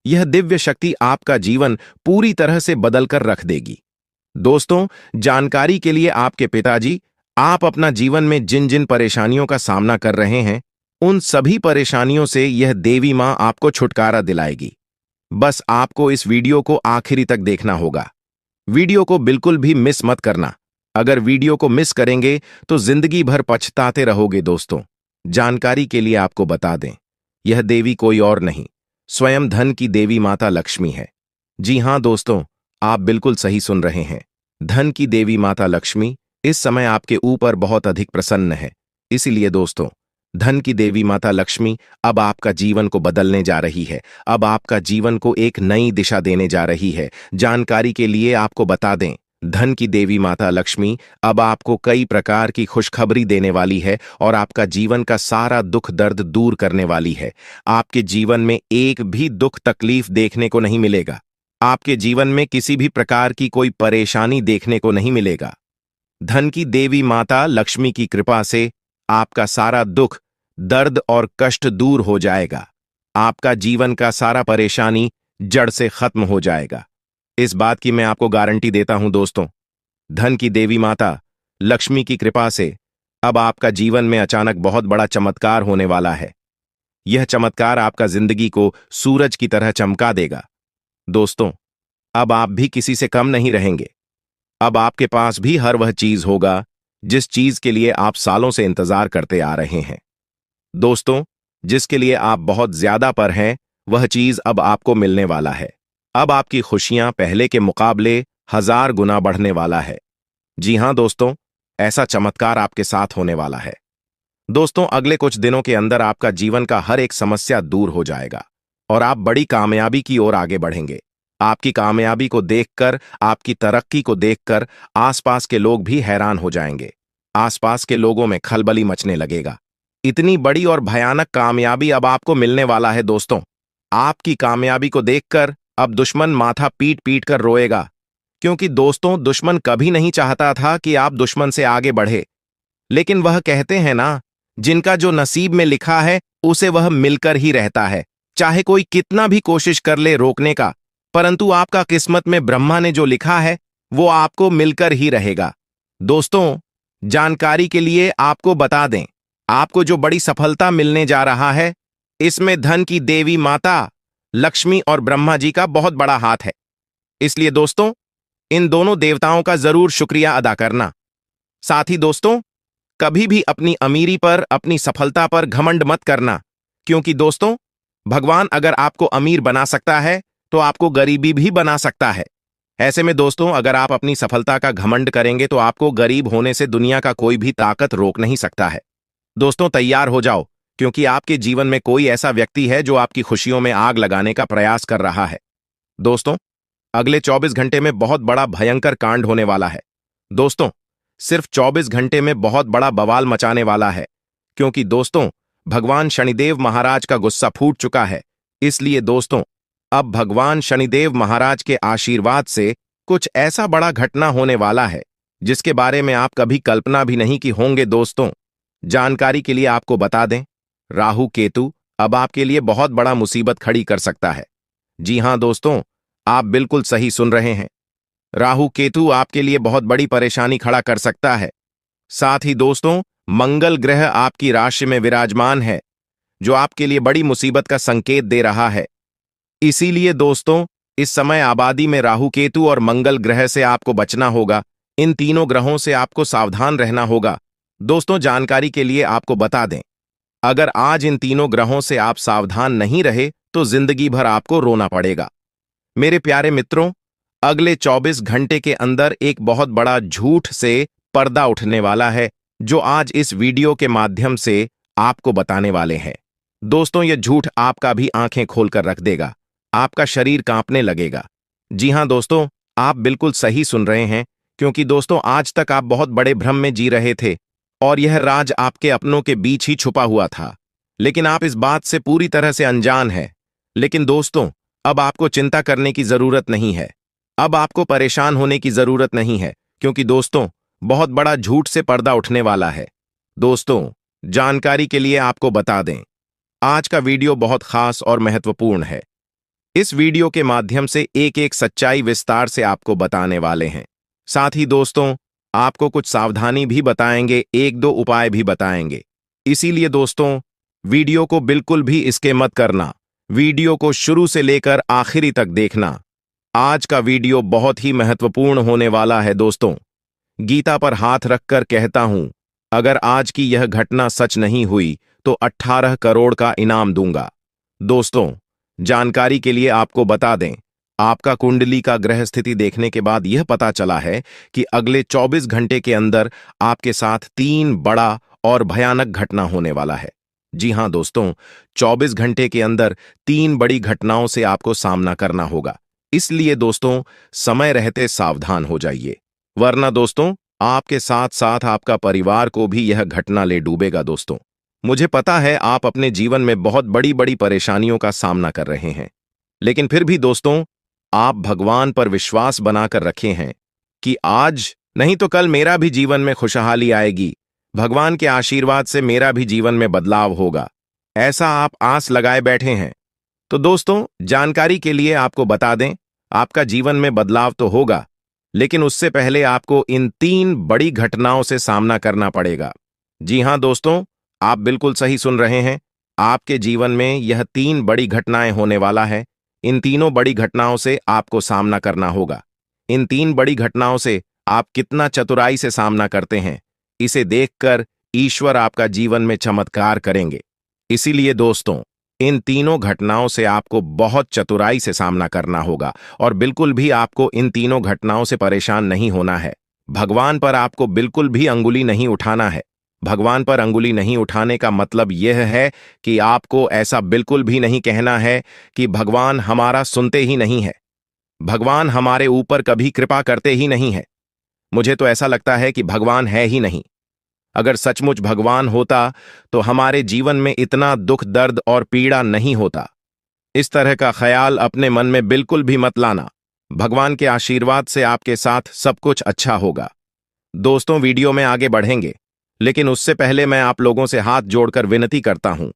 यह दिव्य शक्ति आपका जीवन पूरी तरह से बदलकर रख देगी। दोस्तों, जानकारी के लिए आपके पिताजी, आप अपना जीवन में जिन जिन परेशानियों का सामना कर रहे हैं, उन सभी परेशानियों से यह देवी मां आपको छुटकारा दिलाएगी। बस आपको इस वीडियो को आखिरी तक देखना होगा। वीडियो को बिल्कुल भी मिस मत करना। अगर वीडियो को मिस करेंगे तो जिंदगी भर पछताते रहोगे। दोस्तों, जानकारी के लिए आपको बता दें, यह देवी कोई और नहीं, स्वयं धन की देवी माता लक्ष्मी है। जी हां दोस्तों, आप बिल्कुल सही सुन रहे हैं। धन की देवी माता लक्ष्मी इस समय आपके ऊपर बहुत अधिक प्रसन्न है। इसीलिए दोस्तों, धन की देवी माता लक्ष्मी अब आपका जीवन को बदलने जा रही है। अब आपका जीवन को एक नई दिशा देने जा रही है। जानकारी के लिए आपको बता दें, धन की देवी माता लक्ष्मी अब आपको कई प्रकार की खुशखबरी देने वाली है और आपका जीवन का सारा दुख दर्द दूर करने वाली है। आपके जीवन में एक भी दुख तकलीफ देखने को नहीं मिलेगा। आपके जीवन में किसी भी प्रकार की कोई परेशानी देखने को नहीं मिलेगा। धन की देवी माता लक्ष्मी की कृपा से आपका सारा दुख, दर्द और कष्ट दूर हो जाएगा। आपका जीवन का सारा परेशानी जड़ से खत्म हो जाएगा। इस बात की मैं आपको गारंटी देता हूं दोस्तों। धन की देवी माता लक्ष्मी की कृपा से अब आपका जीवन में अचानक बहुत बड़ा चमत्कार होने वाला है। यह चमत्कार आपका जिंदगी को सूरज की तरह चमका देगा। दोस्तों, अब आप भी किसी से कम नहीं रहेंगे। अब आपके पास भी हर वह चीज होगा जिस चीज के लिए आप सालों से इंतजार करते आ रहे हैं। दोस्तों, जिसके लिए आप बहुत ज्यादा पर हैं, वह चीज अब आपको मिलने वाला है। अब आपकी खुशियां पहले के मुकाबले 1000 गुना बढ़ने वाला है। जी हां दोस्तों, ऐसा चमत्कार आपके साथ होने वाला है। दोस्तों, अगले कुछ दिनों के अंदर आपका जीवन का हर एक समस्या दूर हो जाएगा और आप बड़ी कामयाबी की ओर आगे बढ़ेंगे। आपकी कामयाबी को देखकर, आपकी तरक्की को देखकर आसपास के लोग भी हैरान हो जाएंगे। आसपास के लोगों में खलबली मचने लगेगा। इतनी बड़ी और भयानक कामयाबी अब आपको मिलने वाला है। दोस्तों, आपकी कामयाबी को देखकर अब दुश्मन माथा पीट पीट कर रोएगा, क्योंकि दोस्तों, दुश्मन कभी नहीं चाहता था कि आप दुश्मन से आगे बढ़े। लेकिन वह कहते हैं ना, जिनका जो नसीब में लिखा है उसे वह मिलकर ही रहता है। चाहे कोई कितना भी कोशिश कर ले रोकने का, परंतु आपका किस्मत में ब्रह्मा ने जो लिखा है वो आपको मिलकर ही रहेगा। दोस्तों, जानकारी के लिए आपको बता दें, आपको जो बड़ी सफलता मिलने जा रहा है, इसमें धन की देवी माता लक्ष्मी और ब्रह्मा जी का बहुत बड़ा हाथ है। इसलिए दोस्तों, इन दोनों देवताओं का जरूर शुक्रिया अदा करना। साथ ही दोस्तों, कभी भी अपनी अमीरी पर, अपनी सफलता पर घमंड मत करना, क्योंकि दोस्तों, भगवान अगर आपको अमीर बना सकता है तो आपको गरीबी भी बना सकता है। ऐसे में दोस्तों, अगर आप अपनी सफलता का घमंड करेंगे तो आपको गरीब होने से दुनिया का कोई भी ताकत रोक नहीं सकता है। दोस्तों, तैयार हो जाओ, क्योंकि आपके जीवन में कोई ऐसा व्यक्ति है जो आपकी खुशियों में आग लगाने का प्रयास कर रहा है। दोस्तों, अगले 24 घंटे में बहुत बड़ा भयंकर कांड होने वाला है। दोस्तों, सिर्फ 24 घंटे में बहुत बड़ा बवाल मचाने वाला है, क्योंकि दोस्तों, भगवान शनिदेव महाराज का गुस्सा फूट चुका है। इसलिए दोस्तों, अब भगवान शनिदेव महाराज के आशीर्वाद से कुछ ऐसा बड़ा घटना होने वाला है जिसके बारे में आप कभी कल्पना भी नहीं की होंगे। दोस्तों, जानकारी के लिए आपको बता दें, राहु केतु अब आपके लिए बहुत बड़ा मुसीबत खड़ी कर सकता है। जी हां दोस्तों, आप बिल्कुल सही सुन रहे हैं। राहु केतु आपके लिए बहुत बड़ी परेशानी खड़ा कर सकता है। साथ ही दोस्तों, मंगल ग्रह आपकी राशि में विराजमान है, जो आपके लिए बड़ी मुसीबत का संकेत दे रहा है। इसीलिए दोस्तों, इस समय आबादी में राहु केतु और मंगल ग्रह से आपको बचना होगा। इन तीनों ग्रहों से आपको सावधान रहना होगा। दोस्तों, जानकारी के लिए आपको बता दें, अगर आज इन तीनों ग्रहों से आप सावधान नहीं रहे तो जिंदगी भर आपको रोना पड़ेगा। मेरे प्यारे मित्रों, अगले 24 घंटे के अंदर एक बहुत बड़ा झूठ से पर्दा उठने वाला है, जो आज इस वीडियो के माध्यम से आपको बताने वाले हैं। दोस्तों, यह झूठ आपका भी आंखें खोलकर रख देगा, आपका शरीर कांपने लगेगा। जी हां दोस्तों, आप बिल्कुल सही सुन रहे हैं, क्योंकि दोस्तों आज तक आप बहुत बड़े भ्रम में जी रहे थे और यह राज आपके अपनों के बीच ही छुपा हुआ था, लेकिन आप इस बात से पूरी तरह से अनजान हैं। लेकिन दोस्तों, अब आपको चिंता करने की जरूरत नहीं है, अब आपको परेशान होने की जरूरत नहीं है, क्योंकि दोस्तों बहुत बड़ा झूठ से पर्दा उठने वाला है। दोस्तों, जानकारी के लिए आपको बता दें, आज का वीडियो बहुत खास और महत्वपूर्ण है। इस वीडियो के माध्यम से एक एक सच्चाई विस्तार से आपको बताने वाले हैं। साथ ही दोस्तों, आपको कुछ सावधानी भी बताएंगे, एक दो उपाय भी बताएंगे। इसीलिए दोस्तों, वीडियो को बिल्कुल भी स्किप मत करना, वीडियो को शुरू से लेकर आखिरी तक देखना। आज का वीडियो बहुत ही महत्वपूर्ण होने वाला है। दोस्तों, गीता पर हाथ रखकर कहता हूं, अगर आज की यह घटना सच नहीं हुई तो 18 करोड़ का इनाम दूंगा। दोस्तों, जानकारी के लिए आपको बता दें, आपका कुंडली का ग्रह स्थिति देखने के बाद यह पता चला है कि अगले 24 घंटे के अंदर आपके साथ 3 बड़ा और भयानक घटना होने वाला है। जी हां दोस्तों, 24 घंटे के अंदर 3 बड़ी घटनाओं से आपको सामना करना होगा। इसलिए दोस्तों, समय रहते सावधान हो जाइए, वरना दोस्तों आपके साथ साथ आपका परिवार को भी यह घटना ले डूबेगा। दोस्तों, मुझे पता है आप अपने जीवन में बहुत बड़ी बड़ी परेशानियों का सामना कर रहे हैं, लेकिन फिर भी दोस्तों, आप भगवान पर विश्वास बनाकर रखे हैं कि आज नहीं तो कल मेरा भी जीवन में खुशहाली आएगी, भगवान के आशीर्वाद से मेरा भी जीवन में बदलाव होगा, ऐसा आप आस लगाए बैठे हैं। तो दोस्तों, जानकारी के लिए आपको बता दें, आपका जीवन में बदलाव तो होगा, लेकिन उससे पहले आपको इन 3 बड़ी घटनाओं से सामना करना पड़ेगा। जी हां दोस्तों, आप बिल्कुल सही सुन रहे हैं, आपके जीवन में यह 3 बड़ी घटनाएं होने वाला है। इन तीनों बड़ी घटनाओं से आपको सामना करना होगा। इन 3 बड़ी घटनाओं से आप कितना चतुराई से सामना करते हैं, इसे देखकर ईश्वर आपका जीवन में चमत्कार करेंगे। इसीलिए दोस्तों, इन तीनों घटनाओं से आपको बहुत चतुराई से सामना करना होगा और बिल्कुल भी आपको इन तीनों घटनाओं से परेशान नहीं होना है। भगवान पर आपको बिल्कुल भी अंगुली नहीं उठाना है। भगवान पर अंगुली नहीं उठाने का मतलब यह है कि आपको ऐसा बिल्कुल भी नहीं कहना है कि भगवान हमारा सुनते ही नहीं है, भगवान हमारे ऊपर कभी कृपा करते ही नहीं है, मुझे तो ऐसा लगता है कि भगवान है ही नहीं। अगर सचमुच भगवान होता तो हमारे जीवन में इतना दुख, दर्द और पीड़ा नहीं होता। इस तरह का ख्याल अपने मन में बिल्कुल भी मत लाना। भगवान के आशीर्वाद से आपके साथ सब कुछ अच्छा होगा। दोस्तों, वीडियो में आगे बढ़ेंगे, लेकिन उससे पहले मैं आप लोगों से हाथ जोड़कर विनती करता हूं,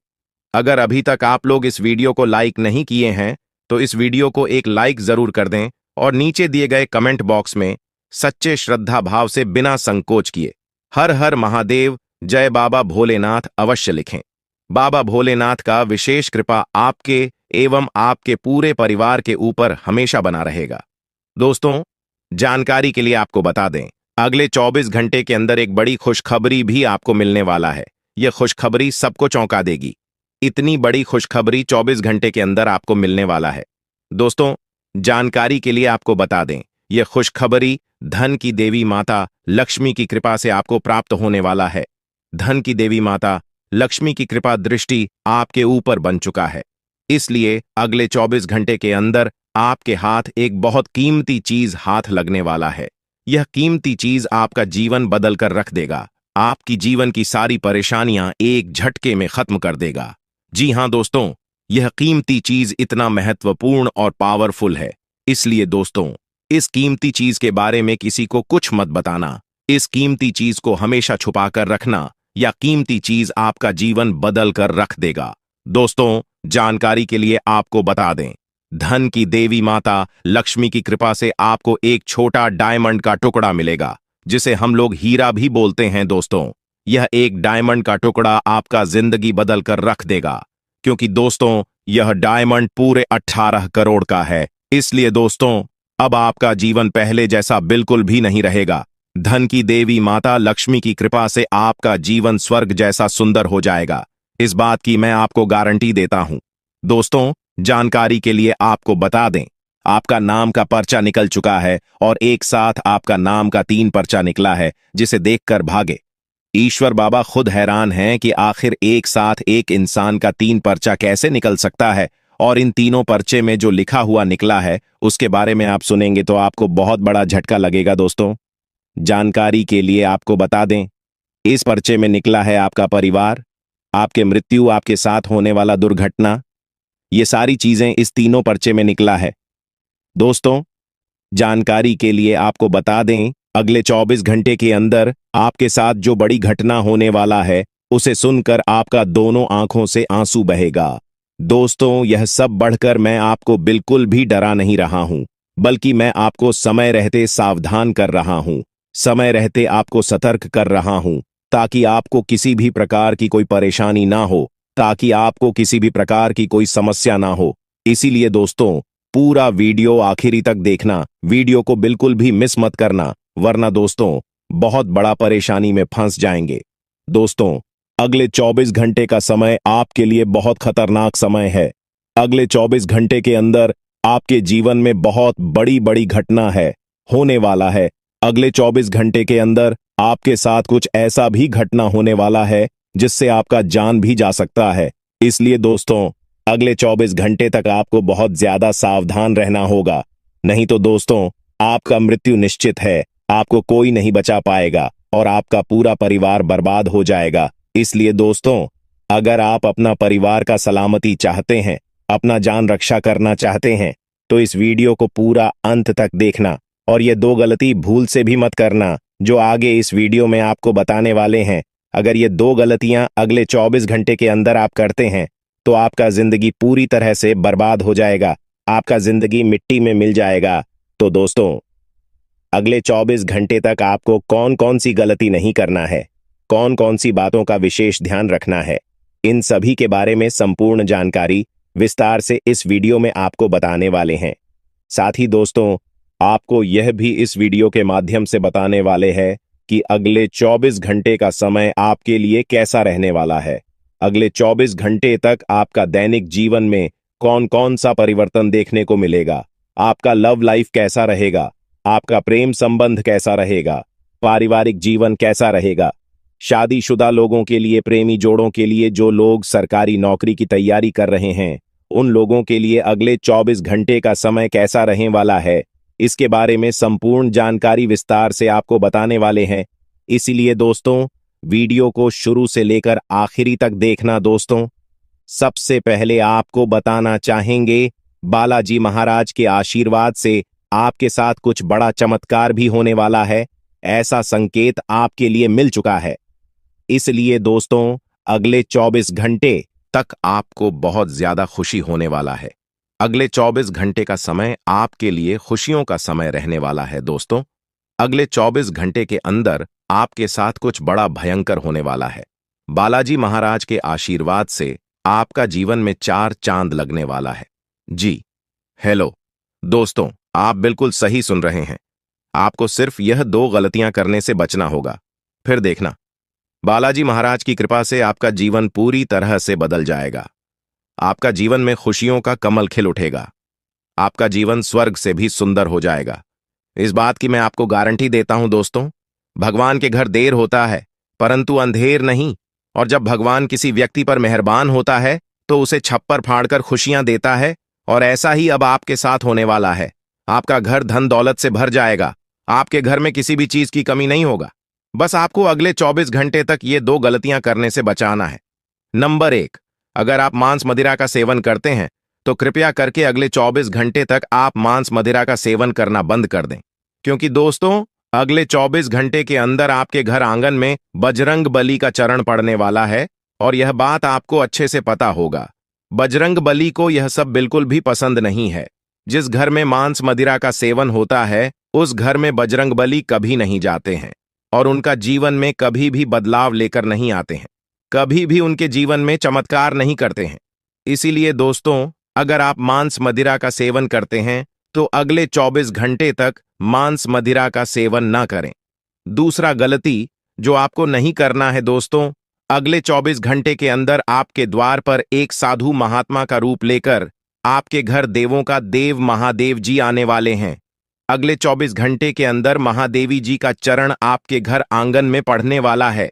अगर अभी तक आप लोग इस वीडियो को लाइक नहीं किए हैं तो इस वीडियो को एक लाइक जरूर कर दें और नीचे दिए गए कमेंट बॉक्स में सच्चे श्रद्धा भाव से बिना संकोच किए हर हर महादेव, जय बाबा भोलेनाथ अवश्य लिखें। बाबा भोलेनाथ का विशेष कृपा आपके एवं आपके पूरे परिवार के ऊपर हमेशा बना रहेगा। दोस्तों, जानकारी के लिए आपको बता दें, अगले 24 घंटे के अंदर एक बड़ी खुशखबरी भी आपको मिलने वाला है। यह खुशखबरी सबको चौंका देगी। इतनी बड़ी खुशखबरी 24 घंटे के अंदर आपको मिलने वाला है। दोस्तों, जानकारी के लिए आपको बता दें, यह खुशखबरी धन की देवी माता लक्ष्मी की कृपा से आपको प्राप्त होने वाला है। धन की देवी माता लक्ष्मी की कृपा दृष्टि आपके ऊपर बन चुका है। इसलिए अगले 24 घंटे के अंदर आपके हाथ एक बहुत कीमती चीज हाथ लगने वाला है। यह कीमती चीज आपका जीवन बदल कर रख देगा, आपकी जीवन की सारी परेशानियां एक झटके में खत्म कर देगा। जी हां दोस्तों, यह कीमती चीज इतना महत्वपूर्ण और पावरफुल है। इसलिए दोस्तों, इस कीमती चीज के बारे में किसी को कुछ मत बताना। इस कीमती चीज को हमेशा छुपा कर रखना, या कीमती चीज आपका जीवन बदल कर रख देगा। दोस्तों, जानकारी के लिए आपको बता दें, धन की देवी माता लक्ष्मी की कृपा से आपको एक छोटा डायमंड का टुकड़ा मिलेगा, जिसे हम लोग हीरा भी बोलते हैं। दोस्तों, यह एक डायमंड का टुकड़ा आपका जिंदगी बदल कर रख देगा, क्योंकि दोस्तों यह डायमंड पूरे 18 करोड़ का है। इसलिए दोस्तों, अब आपका जीवन पहले जैसा बिल्कुल भी नहीं रहेगा। धन की देवी माता लक्ष्मी की कृपा से आपका जीवन स्वर्ग जैसा सुंदर हो जाएगा। इस बात की मैं आपको गारंटी देता हूं। दोस्तों, जानकारी के लिए आपको बता दें, आपका नाम का पर्चा निकल चुका है और एक साथ आपका नाम का 3 पर्चा निकला है, जिसे देखकर भागे। ईश्वर बाबा खुद हैरान हैं कि आखिर एक साथ एक इंसान का 3 पर्चा कैसे निकल सकता है, और इन तीनों पर्चे में जो लिखा हुआ निकला है उसके बारे में आप सुनेंगे तो आपको बहुत बड़ा झटका लगेगा। दोस्तों, जानकारी के लिए आपको बता दें, इस पर्चे में निकला है आपका परिवार, आपके मृत्यु, आपके साथ होने वाला दुर्घटना, ये सारी चीजें इस तीनों पर्चे में निकला है। दोस्तों, जानकारी के लिए आपको बता दें, अगले 24 घंटे के अंदर आपके साथ जो बड़ी घटना होने वाला है उसे सुनकर आपका दोनों आंखों से आंसू बहेगा। दोस्तों, यह सब बढ़कर मैं आपको बिल्कुल भी डरा नहीं रहा हूं, बल्कि मैं आपको समय रहते सावधान कर रहा हूं, समय रहते आपको सतर्क कर रहा हूं, ताकि आपको किसी भी प्रकार की कोई परेशानी ना हो, ताकि आपको किसी भी प्रकार की कोई समस्या ना हो। इसीलिए दोस्तों, पूरा वीडियो आखिरी तक देखना, वीडियो को बिल्कुल भी मिस मत करना, वरना दोस्तों बहुत बड़ा परेशानी में फंस जाएंगे। दोस्तों, अगले 24 घंटे का समय आपके लिए बहुत खतरनाक समय है। अगले 24 घंटे के अंदर आपके जीवन में बहुत बड़ी बड़ी घटना है, होने वाला है। अगले 24 घंटे के अंदर आपके साथ कुछ ऐसा भी घटना होने वाला है जिससे आपका जान भी जा सकता है। इसलिए दोस्तों, अगले 24 घंटे तक आपको बहुत ज्यादा सावधान रहना होगा, नहीं तो दोस्तों आपका मृत्यु निश्चित है, आपको कोई नहीं बचा पाएगा और आपका पूरा परिवार बर्बाद हो जाएगा। इसलिए दोस्तों, अगर आप अपना परिवार का सलामती चाहते हैं, अपना जान रक्षा करना चाहते हैं, तो इस वीडियो को पूरा अंत तक देखना और ये 2 गलती भूल से भी मत करना जो आगे इस वीडियो में आपको बताने वाले हैं। अगर ये 2 गलतियां अगले 24 घंटे के अंदर आप करते हैं तो आपका जिंदगी पूरी तरह से बर्बाद हो जाएगा, आपका जिंदगी मिट्टी में मिल जाएगा। तो दोस्तों, अगले 24 घंटे तक आपको कौन कौन सी गलती नहीं करना है, कौन कौन सी बातों का विशेष ध्यान रखना है, इन सभी के बारे में संपूर्ण जानकारी विस्तार से इस वीडियो में आपको बताने वाले हैं। साथ ही दोस्तों, आपको यह भी इस वीडियो के माध्यम से बताने वाले हैं कि अगले 24 घंटे का समय आपके लिए कैसा रहने वाला है। अगले 24 घंटे तक आपका दैनिक जीवन में कौन कौन सा परिवर्तन देखने को मिलेगा, आपका लव लाइफ कैसा रहेगा, आपका प्रेम संबंध कैसा रहेगा, पारिवारिक जीवन कैसा रहेगा, शादीशुदा लोगों के लिए, प्रेमी जोड़ों के लिए, जो लोग सरकारी नौकरी की तैयारी कर रहे हैं, उन लोगों के लिए अगले 24 घंटे का समय कैसा रहने वाला है, इसके बारे में संपूर्ण जानकारी विस्तार से आपको बताने वाले हैं। इसीलिए दोस्तों, वीडियो को शुरू से लेकर आखिरी तक देखना। दोस्तों, सबसे पहले आपको बताना चाहेंगे, बालाजी महाराज के आशीर्वाद से आपके साथ कुछ बड़ा चमत्कार भी होने वाला है, ऐसा संकेत आपके लिए मिल चुका है। इसलिए दोस्तों, अगले 24 घंटे तक आपको बहुत ज्यादा खुशी होने वाला है। अगले 24 घंटे का समय आपके लिए खुशियों का समय रहने वाला है। दोस्तों, अगले 24 घंटे के अंदर आपके साथ कुछ बड़ा भयंकर होने वाला है। बालाजी महाराज के आशीर्वाद से आपका जीवन में 4 चांद लगने वाला है। जी, हेलो दोस्तों, आप बिल्कुल सही सुन रहे हैं। आपको सिर्फ यह 2 गलतियां करने से बचना होगा, फिर देखना, बालाजी महाराज की कृपा से आपका जीवन पूरी तरह से बदल जाएगा। आपका जीवन में खुशियों का कमल खिल उठेगा, आपका जीवन स्वर्ग से भी सुंदर हो जाएगा। इस बात की मैं आपको गारंटी देता हूं। दोस्तों, भगवान के घर देर होता है परंतु अंधेर नहीं, और जब भगवान किसी व्यक्ति पर मेहरबान होता है तो उसे छप्पर फाड़कर खुशियां देता है, और ऐसा ही अब आपके साथ होने वाला है। आपका घर धन दौलत से भर जाएगा, आपके घर में किसी भी चीज की कमी नहीं होगा। बस आपको अगले 24 घंटे तक ये 2 गलतियां करने से बचाना है। नंबर 1, अगर आप मांस मदिरा का सेवन करते हैं तो कृपया करके अगले 24 घंटे तक आप मांस मदिरा का सेवन करना बंद कर दें, क्योंकि दोस्तों, अगले 24 घंटे के अंदर आपके घर आंगन में बजरंग बली का चरण पड़ने वाला है, और यह बात आपको अच्छे से पता होगा। बजरंग बली को यह सब बिल्कुल भी पसंद नहीं है। जिस घर में मांस मदिरा का सेवन होता है उस घर में बजरंग बली कभी नहीं जाते हैं, और उनका जीवन में कभी भी बदलाव लेकर नहीं आते हैं, कभी भी उनके जीवन में चमत्कार नहीं करते हैं। इसीलिए दोस्तों, अगर आप मांस मदिरा का सेवन करते हैं तो अगले 24 घंटे तक मांस मदिरा का सेवन ना करें। दूसरा गलती जो आपको नहीं करना है दोस्तों, अगले 24 घंटे के अंदर आपके द्वार पर एक साधु महात्मा का रूप लेकर आपके घर देवों का देव महादेव जी आने वाले हैं। अगले 24 घंटे के अंदर महादेवी जी का चरण आपके घर आंगन में पड़ने वाला है।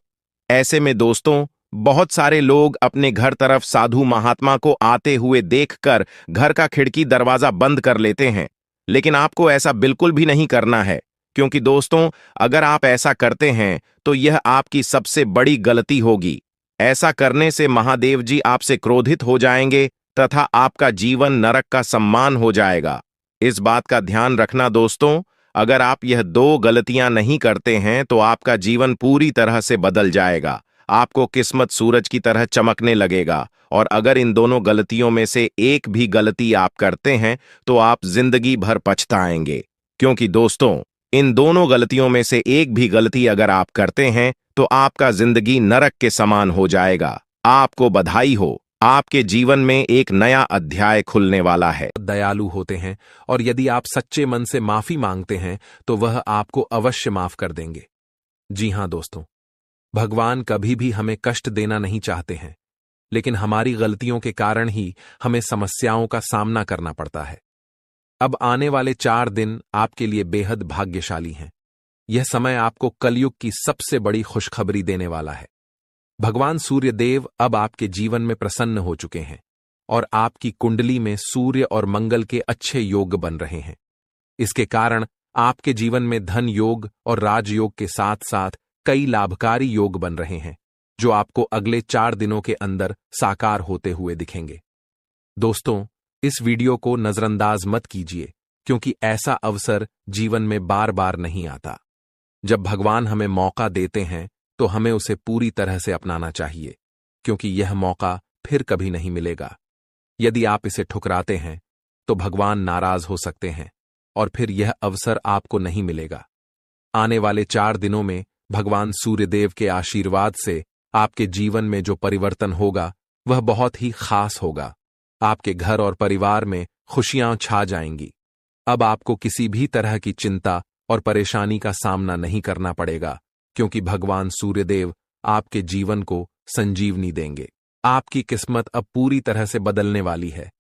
ऐसे में दोस्तों, बहुत सारे लोग अपने घर तरफ साधु महात्मा को आते हुए देखकर घर का खिड़की दरवाजा बंद कर लेते हैं, लेकिन आपको ऐसा बिल्कुल भी नहीं करना है, क्योंकि दोस्तों, अगर आप ऐसा करते हैं तो यह आपकी सबसे बड़ी गलती होगी। ऐसा करने से महादेव जी आपसे क्रोधित हो जाएंगे तथा आपका जीवन नरक का सम्मान हो जाएगा। इस बात का ध्यान रखना दोस्तों, अगर आप यह दो गलतियां नहीं करते हैं तो आपका जीवन पूरी तरह से बदल जाएगा। आपको किस्मत सूरज की तरह चमकने लगेगा, और अगर इन दोनों गलतियों में से एक भी गलती आप करते हैं तो आप जिंदगी भर पछताएंगे। क्योंकि दोस्तों, इन दोनों गलतियों में से एक भी गलती अगर आप करते हैं तो आपका जिंदगी नरक के समान हो जाएगा। आपको बधाई हो, आपके जीवन में एक नया अध्याय खुलने वाला है। दयालु होते हैं, और यदि आप सच्चे मन से माफी मांगते हैं तो वह आपको अवश्य माफ कर देंगे। जी हां दोस्तों, भगवान कभी भी हमें कष्ट देना नहीं चाहते हैं, लेकिन हमारी गलतियों के कारण ही हमें समस्याओं का सामना करना पड़ता है। अब आने वाले 4 दिन आपके लिए बेहद भाग्यशाली हैं। यह समय आपको कलयुग की सबसे बड़ी खुशखबरी देने वाला है। भगवान सूर्य देव अब आपके जीवन में प्रसन्न हो चुके हैं, और आपकी कुंडली में सूर्य और मंगल के अच्छे योग बन रहे हैं। इसके कारण आपके जीवन में धन योग और राजयोग के साथ साथ कई लाभकारी योग बन रहे हैं, जो आपको अगले 4 दिनों के अंदर साकार होते हुए दिखेंगे। दोस्तों, इस वीडियो को नजरअंदाज मत कीजिए, क्योंकि ऐसा अवसर जीवन में बार बार नहीं आता। जब भगवान हमें मौका देते हैं तो हमें उसे पूरी तरह से अपनाना चाहिए, क्योंकि यह मौका फिर कभी नहीं मिलेगा। यदि आप इसे ठुकराते हैं तो भगवान नाराज हो सकते हैं, और फिर यह अवसर आपको नहीं मिलेगा। आने वाले 4 दिनों में भगवान सूर्यदेव के आशीर्वाद से आपके जीवन में जो परिवर्तन होगा वह बहुत ही खास होगा। आपके घर और परिवार में खुशियां छा जाएंगी। अब आपको किसी भी तरह की चिंता और परेशानी का सामना नहीं करना पड़ेगा, क्योंकि भगवान सूर्यदेव आपके जीवन को संजीवनी देंगे। आपकी किस्मत अब पूरी तरह से बदलने वाली है,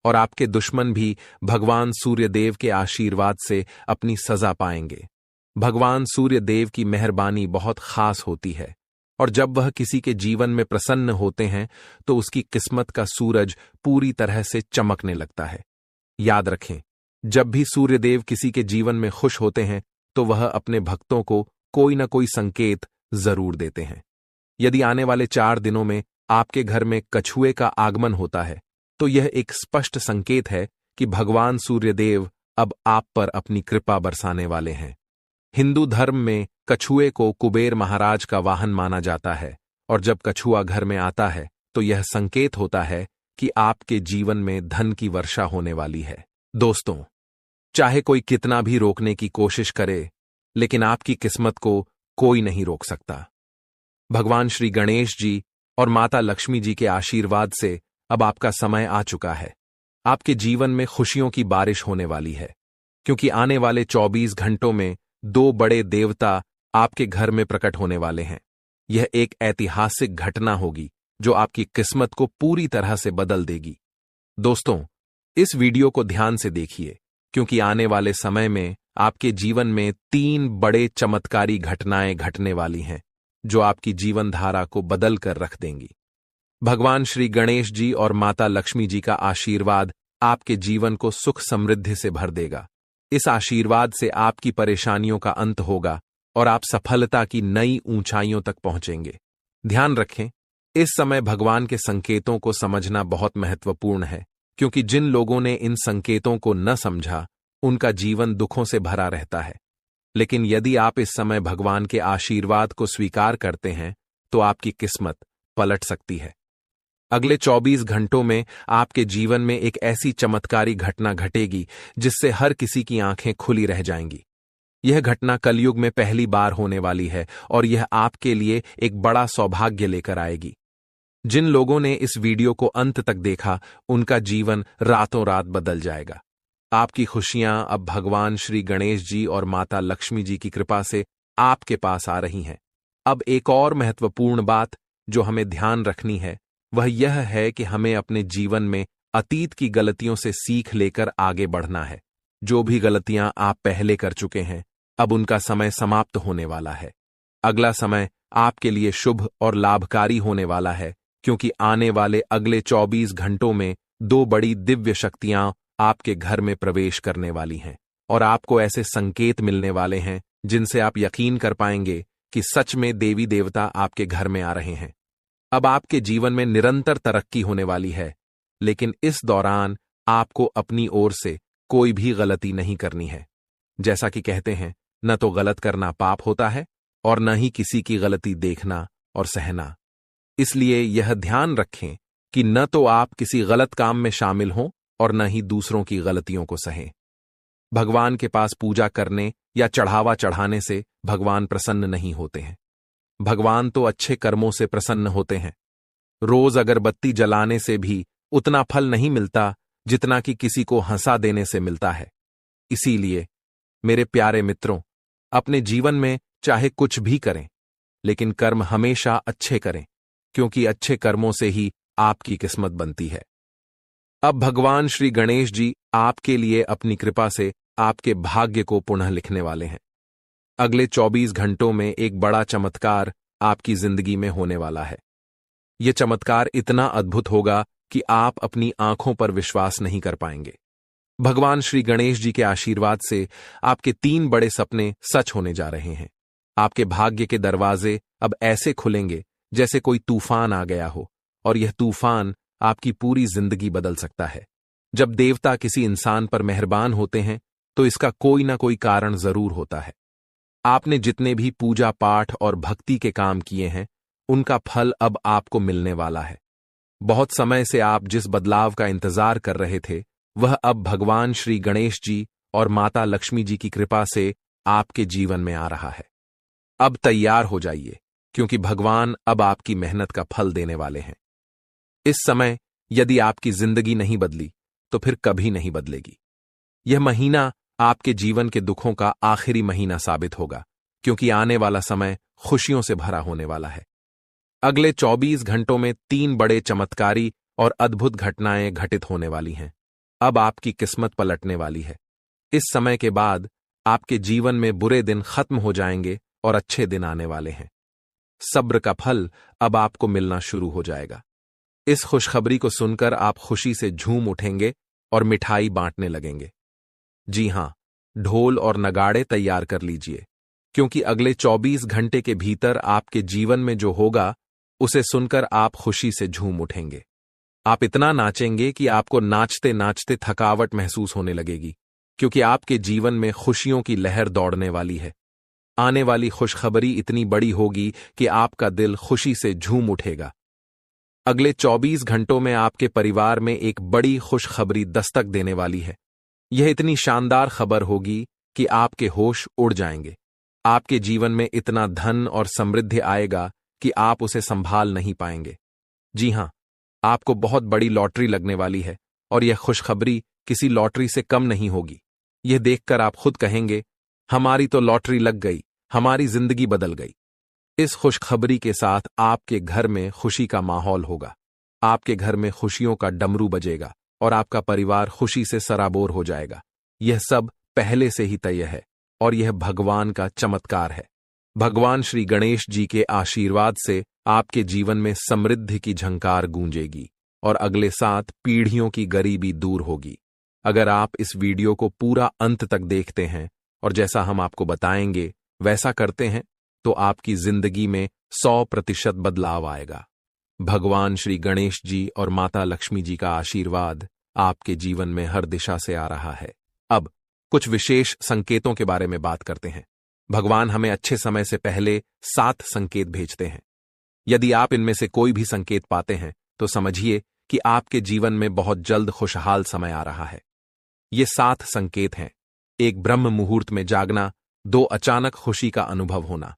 और आपके दुश्मन भी भगवान सूर्यदेव के आशीर्वाद से अपनी सजा पाएंगे। भगवान सूर्यदेव की मेहरबानी बहुत खास होती है, और जब वह किसी के जीवन में प्रसन्न होते हैं तो उसकी किस्मत का सूरज पूरी तरह से चमकने लगता है। याद रखें, जब भी सूर्यदेव किसी के जीवन में खुश होते हैं तो वह अपने भक्तों को कोई न कोई संकेत जरूर देते हैं। यदि आने वाले 4 दिनों में आपके घर में कछुए का आगमन होता है तो यह एक स्पष्ट संकेत है कि भगवान सूर्यदेव अब आप पर अपनी कृपा बरसाने वाले हैं। हिंदू धर्म में कछुए को कुबेर महाराज का वाहन माना जाता है, और जब कछुआ घर में आता है तो यह संकेत होता है कि आपके जीवन में धन की वर्षा होने वाली है। दोस्तों, चाहे कोई कितना भी रोकने की कोशिश करे, लेकिन आपकी किस्मत को कोई नहीं रोक सकता। भगवान श्री गणेश जी और माता लक्ष्मी जी के आशीर्वाद से अब आपका समय आ चुका है। आपके जीवन में खुशियों की बारिश होने वाली है, क्योंकि आने वाले 24 घंटों में 2 बड़े देवता आपके घर में प्रकट होने वाले हैं। यह एक ऐतिहासिक घटना होगी जो आपकी किस्मत को पूरी तरह से बदल देगी। दोस्तों, इस वीडियो को ध्यान से देखिए, क्योंकि आने वाले समय में आपके जीवन में 3 बड़े चमत्कारी घटनाएं घटने वाली हैं, जो आपकी जीवन धारा को बदल कर रख देंगी। भगवान श्री गणेश जी और माता लक्ष्मी जी का आशीर्वाद आपके जीवन को सुख समृद्धि से भर देगा। इस आशीर्वाद से आपकी परेशानियों का अंत होगा और आप सफलता की नई ऊंचाइयों तक पहुंचेंगे। ध्यान रखें, इस समय भगवान के संकेतों को समझना बहुत महत्वपूर्ण है, क्योंकि जिन लोगों ने इन संकेतों को न समझा उनका जीवन दुखों से भरा रहता है। लेकिन यदि आप इस समय भगवान के आशीर्वाद को स्वीकार करते हैं तो आपकी किस्मत पलट सकती है। अगले 24 घंटों में आपके जीवन में एक ऐसी चमत्कारी घटना घटेगी जिससे हर किसी की आंखें खुली रह जाएंगी। यह घटना कलयुग में पहली बार होने वाली है, और यह आपके लिए एक बड़ा सौभाग्य लेकर आएगी। जिन लोगों ने इस वीडियो को अंत तक देखा उनका जीवन रातों रात बदल जाएगा। आपकी खुशियां अब भगवान श्री गणेश जी और माता लक्ष्मी जी की कृपा से आपके पास आ रही हैं। अब एक और महत्वपूर्ण बात, जो हमें ध्यान रखनी है वह यह है कि हमें अपने जीवन में अतीत की गलतियों से सीख लेकर आगे बढ़ना है। जो भी गलतियां आप पहले कर चुके हैं, अब उनका समय समाप्त होने वाला है। अगला समय आपके लिए शुभ और लाभकारी होने वाला है, क्योंकि आने वाले अगले 24 घंटों में 2 बड़ी दिव्य शक्तियां आपके घर में प्रवेश करने वाली हैं और आपको ऐसे संकेत मिलने वाले हैं जिनसे आप यकीन कर पाएंगे कि सच में देवी देवता आपके घर में आ रहे हैं। अब आपके जीवन में निरंतर तरक्की होने वाली है, लेकिन इस दौरान आपको अपनी ओर से कोई भी गलती नहीं करनी है। जैसा कि कहते हैं, न तो गलत करना पाप होता है और न ही किसी की गलती देखना और सहना। इसलिए यह ध्यान रखें कि न तो आप किसी गलत काम में शामिल हों और न ही दूसरों की गलतियों को सहें। भगवान के पास पूजा करने या चढ़ावा चढ़ाने से भगवान प्रसन्न नहीं होते हैं। भगवान तो अच्छे कर्मों से प्रसन्न होते हैं। रोज अगरबत्ती जलाने से भी उतना फल नहीं मिलता जितना कि किसी को हंसा देने से मिलता है। इसीलिए मेरे प्यारे मित्रों, अपने जीवन में चाहे कुछ भी करें, लेकिन कर्म हमेशा अच्छे करें, क्योंकि अच्छे कर्मों से ही आपकी किस्मत बनती है। अब भगवान श्री गणेश जी आपके लिए अपनी कृपा से आपके भाग्य को पुनः लिखने वाले हैं। अगले 24 घंटों में एक बड़ा चमत्कार आपकी जिंदगी में होने वाला है। यह चमत्कार इतना अद्भुत होगा कि आप अपनी आंखों पर विश्वास नहीं कर पाएंगे। भगवान श्री गणेश जी के आशीर्वाद से आपके 3 बड़े सपने सच होने जा रहे हैं। आपके भाग्य के दरवाजे अब ऐसे खुलेंगे जैसे कोई तूफान आ गया हो, और यह तूफान आपकी पूरी जिंदगी बदल सकता है। जब देवता किसी इंसान पर मेहरबान होते हैं तो इसका कोई ना कोई कारण जरूर होता है। आपने जितने भी पूजा पाठ और भक्ति के काम किए हैं, उनका फल अब आपको मिलने वाला है। बहुत समय से आप जिस बदलाव का इंतजार कर रहे थे, वह अब भगवान श्री गणेश जी और माता लक्ष्मी जी की कृपा से आपके जीवन में आ रहा है। अब तैयार हो जाइए, क्योंकि भगवान अब आपकी मेहनत का फल देने वाले हैं। इस समय यदि आपकी जिंदगी नहीं बदली तो फिर कभी नहीं बदलेगी। यह महीना आपके जीवन के दुखों का आखिरी महीना साबित होगा, क्योंकि आने वाला समय खुशियों से भरा होने वाला है। अगले 24 घंटों में 3 बड़े चमत्कारी और अद्भुत घटनाएं घटित होने वाली हैं। अब आपकी किस्मत पलटने वाली है। इस समय के बाद आपके जीवन में बुरे दिन खत्म हो जाएंगे और अच्छे दिन आने वाले हैं। सब्र का फल अब आपको मिलना शुरू हो जाएगा। इस खुशखबरी को सुनकर आप खुशी से झूम उठेंगे और मिठाई बांटने लगेंगे। जी हां, ढोल और नगाड़े तैयार कर लीजिए, क्योंकि अगले 24 घंटे के भीतर आपके जीवन में जो होगा उसे सुनकर आप खुशी से झूम उठेंगे। आप इतना नाचेंगे कि आपको नाचते नाचते थकावट महसूस होने लगेगी, क्योंकि आपके जीवन में खुशियों की लहर दौड़ने वाली है। आने वाली खुशखबरी इतनी बड़ी होगी कि आपका दिल खुशी से झूम उठेगा। अगले 24 घंटों में आपके परिवार में एक बड़ी खुशखबरी दस्तक देने वाली है। यह इतनी शानदार खबर होगी कि आपके होश उड़ जाएंगे। आपके जीवन में इतना धन और समृद्धि आएगा कि आप उसे संभाल नहीं पाएंगे। जी हां, आपको बहुत बड़ी लॉटरी लगने वाली है, और यह खुशखबरी किसी लॉटरी से कम नहीं होगी। यह देखकर आप खुद कहेंगे, हमारी तो लॉटरी लग गई, हमारी जिंदगी बदल गई। इस खुशखबरी के साथ आपके घर में खुशी का माहौल होगा। आपके घर में खुशियों का डमरू बजेगा और आपका परिवार खुशी से सराबोर हो जाएगा। यह सब पहले से ही तय है, और यह भगवान का चमत्कार है। भगवान श्री गणेश जी के आशीर्वाद से आपके जीवन में समृद्धि की झंकार गूंजेगी और अगले 7 पीढ़ियों की गरीबी दूर होगी। अगर आप इस वीडियो को पूरा अंत तक देखते हैं और जैसा हम आपको बताएंगे वैसा करते हैं, तो आपकी जिंदगी में 100% बदलाव आएगा। भगवान श्री गणेश जी और माता लक्ष्मी जी का आशीर्वाद आपके जीवन में हर दिशा से आ रहा है। अब कुछ विशेष संकेतों के बारे में बात करते हैं। भगवान हमें अच्छे समय से पहले 7 संकेत भेजते हैं। यदि आप इनमें से कोई भी संकेत पाते हैं तो समझिए कि आपके जीवन में बहुत जल्द खुशहाल समय आ रहा है। ये 7 संकेत हैं। 1 ब्रह्म मुहूर्त में जागना, 2 अचानक खुशी का अनुभव होना,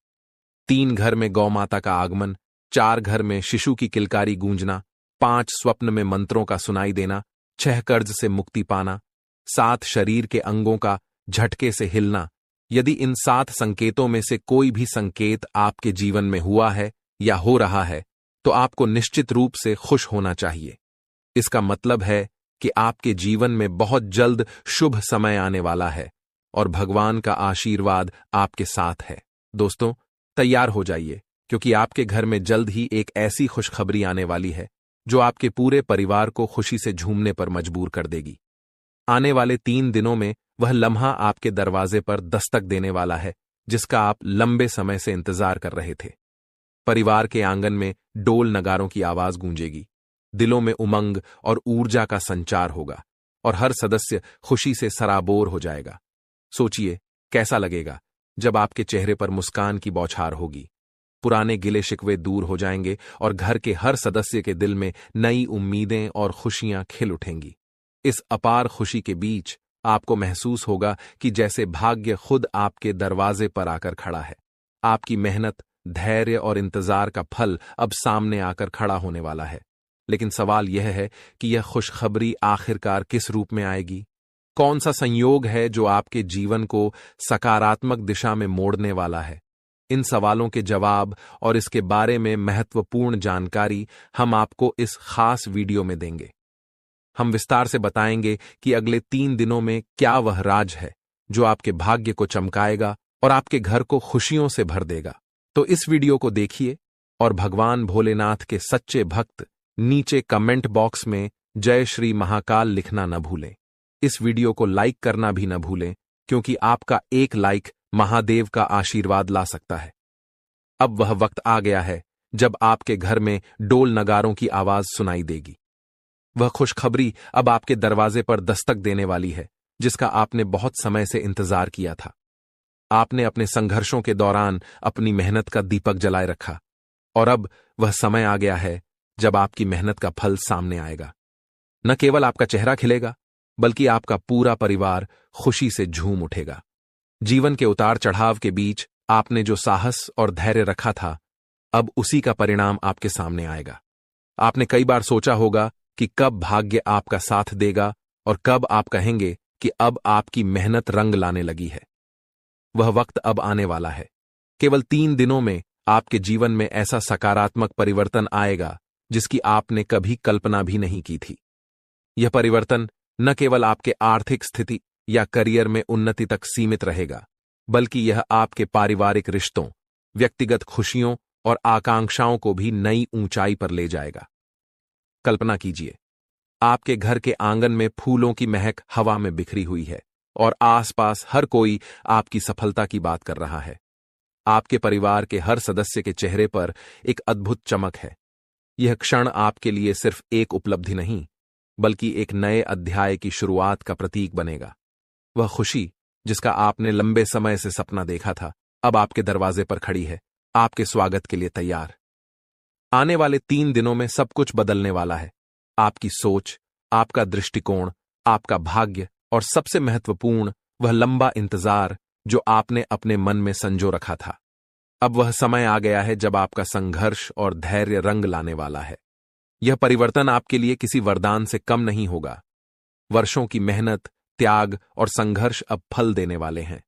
3 घर में गौ माता का आगमन, 4 घर में शिशु की किलकारी गूंजना, 5 स्वप्न में मंत्रों का सुनाई देना, 6 कर्ज से मुक्ति पाना, 7 शरीर के अंगों का झटके से हिलना। यदि इन 7 संकेतों में से कोई भी संकेत आपके जीवन में हुआ है या हो रहा है, तो आपको निश्चित रूप से खुश होना चाहिए। इसका मतलब है कि आपके जीवन में बहुत जल्द शुभ समय आने वाला है और भगवान का आशीर्वाद आपके साथ है। दोस्तों, तैयार हो जाइए, क्योंकि आपके घर में जल्द ही एक ऐसी खुशखबरी आने वाली है जो आपके पूरे परिवार को खुशी से झूमने पर मजबूर कर देगी। आने वाले 3 दिनों में वह लम्हा आपके दरवाजे पर दस्तक देने वाला है जिसका आप लंबे समय से इंतजार कर रहे थे। परिवार के आंगन में डोल नगारों की आवाज गूंजेगी, दिलों में उमंग और ऊर्जा का संचार होगा और हर सदस्य खुशी से सराबोर हो जाएगा। सोचिए, कैसा लगेगा जब आपके चेहरे पर मुस्कान की बौछार होगी। पुराने गिले शिकवे दूर हो जाएंगे और घर के हर सदस्य के दिल में नई उम्मीदें और खुशियां खिल उठेंगी। इस अपार खुशी के बीच आपको महसूस होगा कि जैसे भाग्य खुद आपके दरवाजे पर आकर खड़ा है। आपकी मेहनत, धैर्य और इंतजार का फल अब सामने आकर खड़ा होने वाला है। लेकिन सवाल यह है कि यह खुशखबरी आखिरकार किस रूप में आएगी? कौन सा संयोग है जो आपके जीवन को सकारात्मक दिशा में मोड़ने वाला है? इन सवालों के जवाब और इसके बारे में महत्वपूर्ण जानकारी हम आपको इस खास वीडियो में देंगे। हम विस्तार से बताएंगे कि अगले 3 दिनों में क्या वह राज है जो आपके भाग्य को चमकाएगा और आपके घर को खुशियों से भर देगा। तो इस वीडियो को देखिए और भगवान भोलेनाथ के सच्चे भक्त नीचे कमेंट बॉक्स में जय श्री महाकाल लिखना न भूलें। इस वीडियो को लाइक करना भी न भूलें, क्योंकि आपका एक लाइक महादेव का आशीर्वाद ला सकता है। अब वह वक्त आ गया है जब आपके घर में डोल नगारों की आवाज सुनाई देगी। वह खुशखबरी अब आपके दरवाजे पर दस्तक देने वाली है जिसका आपने बहुत समय से इंतजार किया था। आपने अपने संघर्षों के दौरान अपनी मेहनत का दीपक जलाए रखा और अब वह समय आ गया है जब आपकी मेहनत का फल सामने आएगा। न केवल आपका चेहरा खिलेगा, बल्कि आपका पूरा परिवार खुशी से झूम उठेगा। जीवन के उतार चढ़ाव के बीच आपने जो साहस और धैर्य रखा था, अब उसी का परिणाम आपके सामने आएगा। आपने कई बार सोचा होगा कि कब भाग्य आपका साथ देगा और कब आप कहेंगे कि अब आपकी मेहनत रंग लाने लगी है। वह वक्त अब आने वाला है। केवल 3 दिनों में आपके जीवन में ऐसा सकारात्मक परिवर्तन आएगा जिसकी आपने कभी कल्पना भी नहीं की थी। यह परिवर्तन न केवल आपके आर्थिक स्थिति या करियर में उन्नति तक सीमित रहेगा, बल्कि यह आपके पारिवारिक रिश्तों, व्यक्तिगत खुशियों और आकांक्षाओं को भी नई ऊंचाई पर ले जाएगा। कल्पना कीजिए, आपके घर के आंगन में फूलों की महक हवा में बिखरी हुई है और आसपास हर कोई आपकी सफलता की बात कर रहा है। आपके परिवार के हर सदस्य के चेहरे पर एक अद्भुत चमक है। यह क्षण आपके लिए सिर्फ एक उपलब्धि नहीं, बल्कि एक नए अध्याय की शुरुआत का प्रतीक बनेगा। वह खुशी जिसका आपने लंबे समय से सपना देखा था, अब आपके दरवाजे पर खड़ी है, आपके स्वागत के लिए तैयार। आने वाले 3 दिनों में सब कुछ बदलने वाला है। आपकी सोच, आपका दृष्टिकोण, आपका भाग्य और सबसे महत्वपूर्ण वह लंबा इंतजार जो आपने अपने मन में संजो रखा था। अब वह समय आ गया है जब आपका संघर्ष और धैर्य रंग लाने वाला है। यह परिवर्तन आपके लिए किसी वरदान से कम नहीं होगा। वर्षों की मेहनत, त्याग और संघर्ष अब फल देने वाले हैं।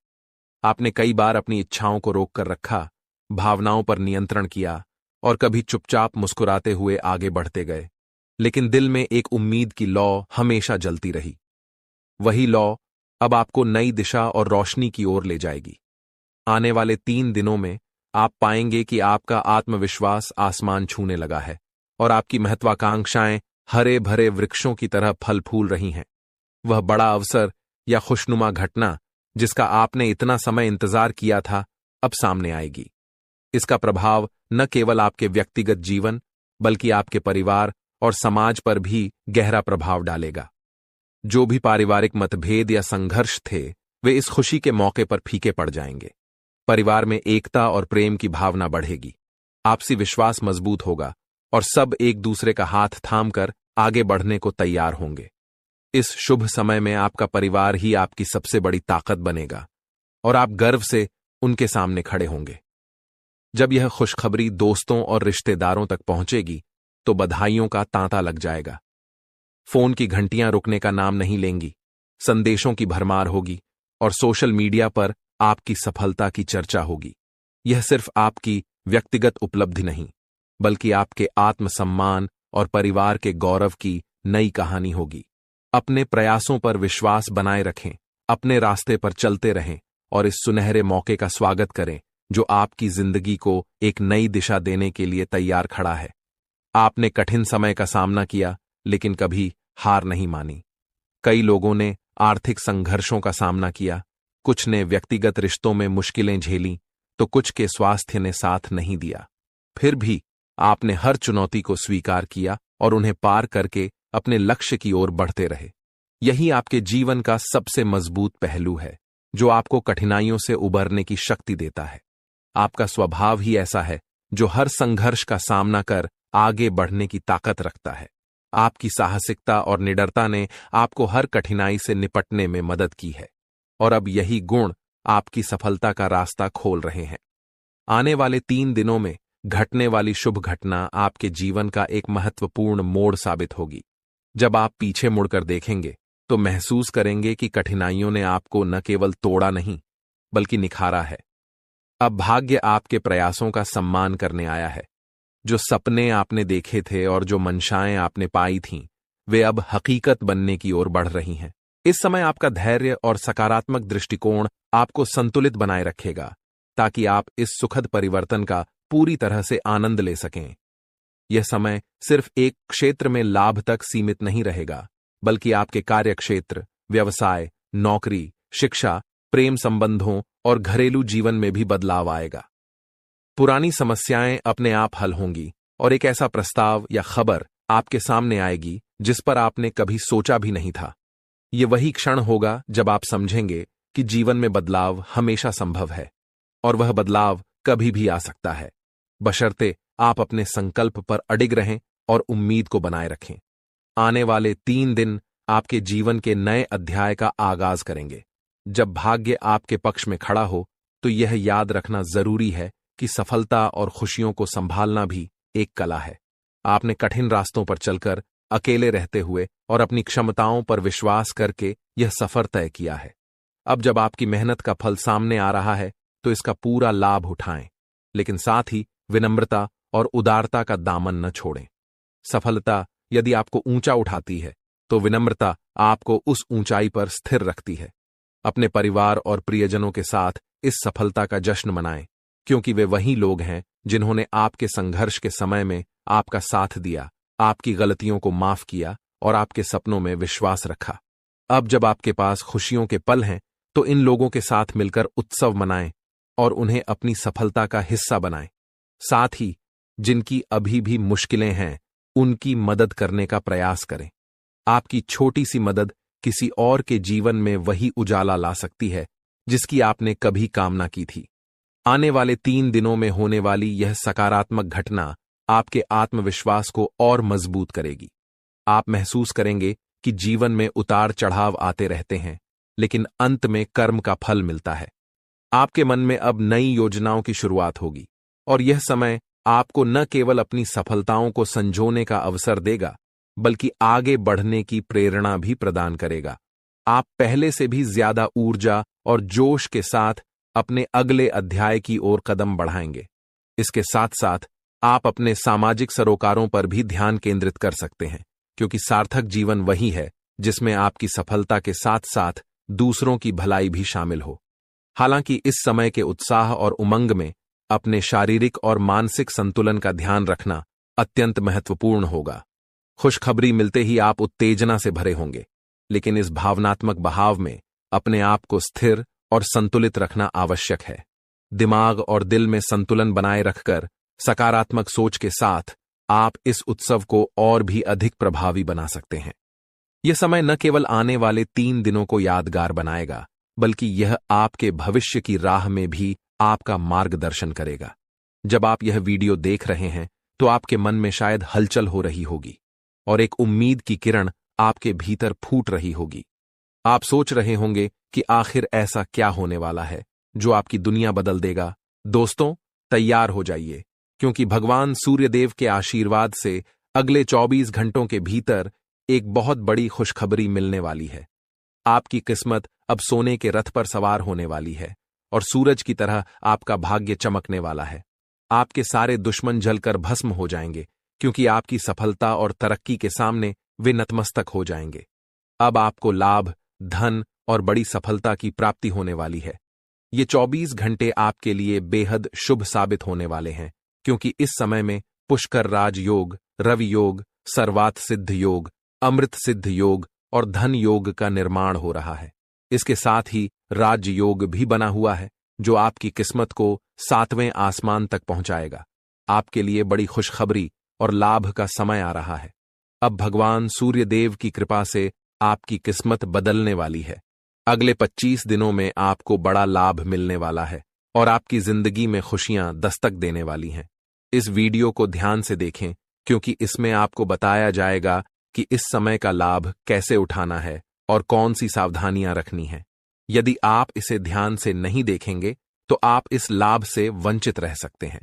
आपने कई बार अपनी इच्छाओं को रोक कर रखा, भावनाओं पर नियंत्रण किया और कभी चुपचाप मुस्कुराते हुए आगे बढ़ते गए, लेकिन दिल में एक उम्मीद की लौ हमेशा जलती रही। वही लौ अब आपको नई दिशा और रोशनी की ओर ले जाएगी। आने वाले 3 दिनों में आप पाएंगे कि आपका आत्मविश्वास आसमान छूने लगा है और आपकी महत्वाकांक्षाएं हरे भरे वृक्षों की तरह फल फूल रही हैं। वह बड़ा अवसर या खुशनुमा घटना जिसका आपने इतना समय इंतजार किया था, अब सामने आएगी। इसका प्रभाव न केवल आपके व्यक्तिगत जीवन, बल्कि आपके परिवार और समाज पर भी गहरा प्रभाव डालेगा। जो भी पारिवारिक मतभेद या संघर्ष थे, वे इस खुशी के मौके पर फीके पड़ जाएंगे। परिवार में एकता और प्रेम की भावना बढ़ेगी, आपसी विश्वास मजबूत होगा और सब एक दूसरे का हाथ थामकर आगे बढ़ने को तैयार होंगे। इस शुभ समय में आपका परिवार ही आपकी सबसे बड़ी ताकत बनेगा और आप गर्व से उनके सामने खड़े होंगे। जब यह खुशखबरी दोस्तों और रिश्तेदारों तक पहुंचेगी तो बधाइयों का तांता लग जाएगा। फोन की घंटियां रुकने का नाम नहीं लेंगी, संदेशों की भरमार होगी और सोशल मीडिया पर आपकी सफलता की चर्चा होगी। यह सिर्फ आपकी व्यक्तिगत उपलब्धि नहीं, बल्कि आपके आत्मसम्मान और परिवार के गौरव की नई कहानी होगी। अपने प्रयासों पर विश्वास बनाए रखें, अपने रास्ते पर चलते रहें और इस सुनहरे मौके का स्वागत करें जो आपकी जिंदगी को एक नई दिशा देने के लिए तैयार खड़ा है। आपने कठिन समय का सामना किया, लेकिन कभी हार नहीं मानी। कई लोगों ने आर्थिक संघर्षों का सामना किया, कुछ ने व्यक्तिगत रिश्तों में मुश्किलें झेली, तो कुछ के स्वास्थ्य ने साथ नहीं दिया। फिर भी आपने हर चुनौती को स्वीकार किया और उन्हें पार करके अपने लक्ष्य की ओर बढ़ते रहे। यही आपके जीवन का सबसे मजबूत पहलू है, जो आपको कठिनाइयों से उबरने की शक्ति देता है। आपका स्वभाव ही ऐसा है जो हर संघर्ष का सामना कर आगे बढ़ने की ताकत रखता है। आपकी साहसिकता और निडरता ने आपको हर कठिनाई से निपटने में मदद की है और अब यही गुण आपकी सफलता का रास्ता खोल रहे हैं। आने वाले 3 दिनों में घटने वाली शुभ घटना आपके जीवन का एक महत्वपूर्ण मोड़ साबित होगी। जब आप पीछे मुड़कर देखेंगे तो महसूस करेंगे कि कठिनाइयों ने आपको न केवल तोड़ा नहीं, बल्कि निखारा है। अब भाग्य आपके प्रयासों का सम्मान करने आया है। जो सपने आपने देखे थे और जो मंशाएं आपने पाई थीं, वे अब हकीकत बनने की ओर बढ़ रही हैं। इस समय आपका धैर्य और सकारात्मक दृष्टिकोण आपको संतुलित बनाए रखेगा, ताकि आप इस सुखद परिवर्तन का पूरी तरह से आनंद ले सकें। यह समय सिर्फ एक क्षेत्र में लाभ तक सीमित नहीं रहेगा, बल्कि आपके कार्यक्षेत्र, व्यवसाय, नौकरी, शिक्षा, प्रेम संबंधों और घरेलू जीवन में भी बदलाव आएगा। पुरानी समस्याएं अपने आप हल होंगी और एक ऐसा प्रस्ताव या खबर आपके सामने आएगी जिस पर आपने कभी सोचा भी नहीं था। ये वही क्षण होगा जब आप समझेंगे कि जीवन में बदलाव हमेशा संभव है और वह बदलाव कभी भी आ सकता है, बशर्ते आप अपने संकल्प पर अडिग रहें और उम्मीद को बनाए रखें। आने वाले 3 दिन आपके जीवन के नए अध्याय का आगाज करेंगे। जब भाग्य आपके पक्ष में खड़ा हो, तो यह याद रखना जरूरी है कि सफलता और खुशियों को संभालना भी एक कला है। आपने कठिन रास्तों पर चलकर, अकेले रहते हुए और अपनी क्षमताओं पर विश्वास करके यह सफर तय किया है। अब जब आपकी मेहनत का फल सामने आ रहा है, तो इसका पूरा लाभ उठाएं, लेकिन साथ ही विनम्रता और उदारता का दामन न छोड़ें। सफलता यदि आपको ऊंचा उठाती है, तो विनम्रता आपको उस ऊंचाई पर स्थिर रखती है। अपने परिवार और प्रियजनों के साथ इस सफलता का जश्न मनाएं, क्योंकि वे वही लोग हैं जिन्होंने आपके संघर्ष के समय में आपका साथ दिया, आपकी गलतियों को माफ किया और आपके सपनों में विश्वास रखा। अब जब आपके पास खुशियों के पल हैं, तो इन लोगों के साथ मिलकर उत्सव मनाएं और उन्हें अपनी सफलता का हिस्सा बनाएं। साथ ही जिनकी अभी भी मुश्किलें हैं, उनकी मदद करने का प्रयास करें। आपकी छोटी सी मदद किसी और के जीवन में वही उजाला ला सकती है जिसकी आपने कभी कामना की थी। आने वाले 3 दिनों में होने वाली यह सकारात्मक घटना आपके आत्मविश्वास को और मजबूत करेगी। आप महसूस करेंगे कि जीवन में उतार चढ़ाव आते रहते हैं, लेकिन अंत में कर्म का फल मिलता है। आपके मन में अब नई योजनाओं की शुरुआत होगी और यह समय आपको न केवल अपनी सफलताओं को संजोने का अवसर देगा, बल्कि आगे बढ़ने की प्रेरणा भी प्रदान करेगा। आप पहले से भी ज्यादा ऊर्जा और जोश के साथ अपने अगले अध्याय की ओर कदम बढ़ाएंगे। इसके साथ साथ आप अपने सामाजिक सरोकारों पर भी ध्यान केंद्रित कर सकते हैं, क्योंकि सार्थक जीवन वही है जिसमें आपकी सफलता के साथ साथ दूसरों की भलाई भी शामिल हो। हालांकि इस समय के उत्साह और उमंग में अपने शारीरिक और मानसिक संतुलन का ध्यान रखना अत्यंत महत्वपूर्ण होगा। खुशखबरी मिलते ही आप उत्तेजना से भरे होंगे, लेकिन इस भावनात्मक बहाव में अपने आप को स्थिर और संतुलित रखना आवश्यक है। दिमाग और दिल में संतुलन बनाए रखकर सकारात्मक सोच के साथ आप इस उत्सव को और भी अधिक प्रभावी बना सकते हैं। यह समय न केवल आने वाले 3 दिनों को यादगार बनाएगा, बल्कि यह आपके भविष्य की राह में भी आपका मार्गदर्शन करेगा। जब आप यह वीडियो देख रहे हैं, तो आपके मन में शायद हलचल हो रही होगी और एक उम्मीद की किरण आपके भीतर फूट रही होगी। आप सोच रहे होंगे कि आखिर ऐसा क्या होने वाला है जो आपकी दुनिया बदल देगा। दोस्तों, तैयार हो जाइए, क्योंकि भगवान सूर्यदेव के आशीर्वाद से अगले 24 घंटों के भीतर एक बहुत बड़ी खुशखबरी मिलने वाली है। आपकी किस्मत अब सोने के रथ पर सवार होने वाली है और सूरज की तरह आपका भाग्य चमकने वाला है। आपके सारे दुश्मन जलकर भस्म हो जाएंगे, क्योंकि आपकी सफलता और तरक्की के सामने वे नतमस्तक हो जाएंगे। अब आपको लाभ, धन और बड़ी सफलता की प्राप्ति होने वाली है। ये 24 घंटे आपके लिए बेहद शुभ साबित होने वाले हैं, क्योंकि इस समय में पुष्कर राज योग, रवि योग, सर्वात सिद्ध योग, अमृत सिद्ध योग और धन योग का निर्माण हो रहा है। इसके साथ ही राज योग भी बना हुआ है, जो आपकी किस्मत को 7वें आसमान तक पहुंचाएगा। आपके लिए बड़ी खुशखबरी और लाभ का समय आ रहा है। अब भगवान सूर्य देव की कृपा से आपकी किस्मत बदलने वाली है। अगले 25 दिनों में आपको बड़ा लाभ मिलने वाला है और आपकी जिंदगी में खुशियां दस्तक देने वाली हैं। इस वीडियो को ध्यान से देखें, क्योंकि इसमें आपको बताया जाएगा कि इस समय का लाभ कैसे उठाना है और कौन सी सावधानियां रखनी हैं। यदि आप इसे ध्यान से नहीं देखेंगे तो आप इस लाभ से वंचित रह सकते हैं।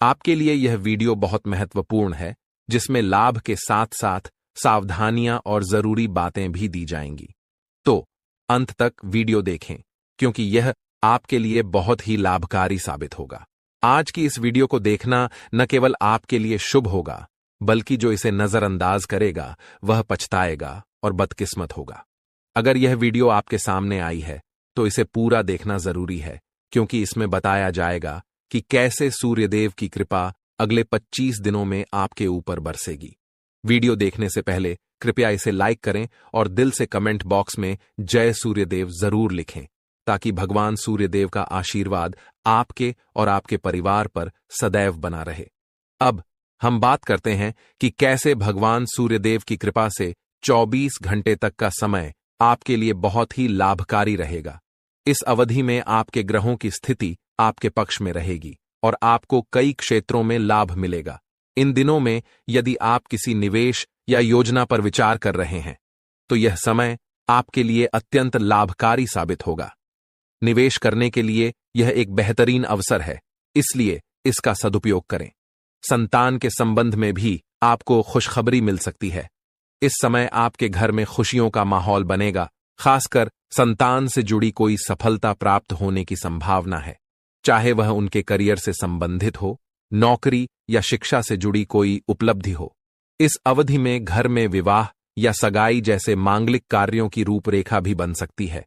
आपके लिए यह वीडियो बहुत महत्वपूर्ण है, जिसमें लाभ के साथ साथ सावधानियां और जरूरी बातें भी दी जाएंगी। तो अंत तक वीडियो देखें, क्योंकि यह आपके लिए बहुत ही लाभकारी साबित होगा। आज की इस वीडियो को देखना न केवल आपके लिए शुभ होगा, बल्कि जो इसे नजरअंदाज करेगा वह पछताएगा और बदकिस्मत होगा। अगर यह वीडियो आपके सामने आई है तो इसे पूरा देखना जरूरी है, क्योंकि इसमें बताया जाएगा कि कैसे सूर्यदेव की कृपा अगले 25 दिनों में आपके ऊपर बरसेगी। वीडियो देखने से पहले कृपया इसे लाइक करें और दिल से कमेंट बॉक्स में जय सूर्यदेव जरूर लिखें, ताकि भगवान सूर्यदेव का आशीर्वाद आपके और आपके परिवार पर सदैव बना रहे। अब हम बात करते हैं कि कैसे भगवान सूर्यदेव की कृपा से 24 घंटे तक का समय आपके लिए बहुत ही लाभकारी रहेगा। इस अवधि में आपके ग्रहों की स्थिति आपके पक्ष में रहेगी और आपको कई क्षेत्रों में लाभ मिलेगा। इन दिनों में यदि आप किसी निवेश या योजना पर विचार कर रहे हैं तो यह समय आपके लिए अत्यंत लाभकारी साबित होगा। निवेश करने के लिए यह एक बेहतरीन अवसर है, इसलिए इसका सदुपयोग करें। संतान के संबंध में भी आपको खुशखबरी मिल सकती है। इस समय आपके घर में खुशियों का माहौल बनेगा, खासकर संतान से जुड़ी कोई सफलता प्राप्त होने की संभावना है, चाहे वह उनके करियर से संबंधित हो, नौकरी या शिक्षा से जुड़ी कोई उपलब्धि हो। इस अवधि में घर में विवाह या सगाई जैसे मांगलिक कार्यों की रूपरेखा भी बन सकती है,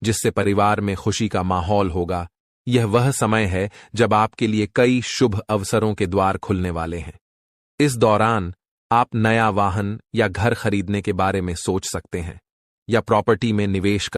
जिससे परिवार में खुशी का माहौल होगा। यह वह समय है जब आपके लिए कई शुभ अवसरों के द्वार खुलने वाले हैं। इस दौरान आप नया वाहन या घर खरीदने के बारे में सोच सकते हैं या प्रॉपर्टी में निवेश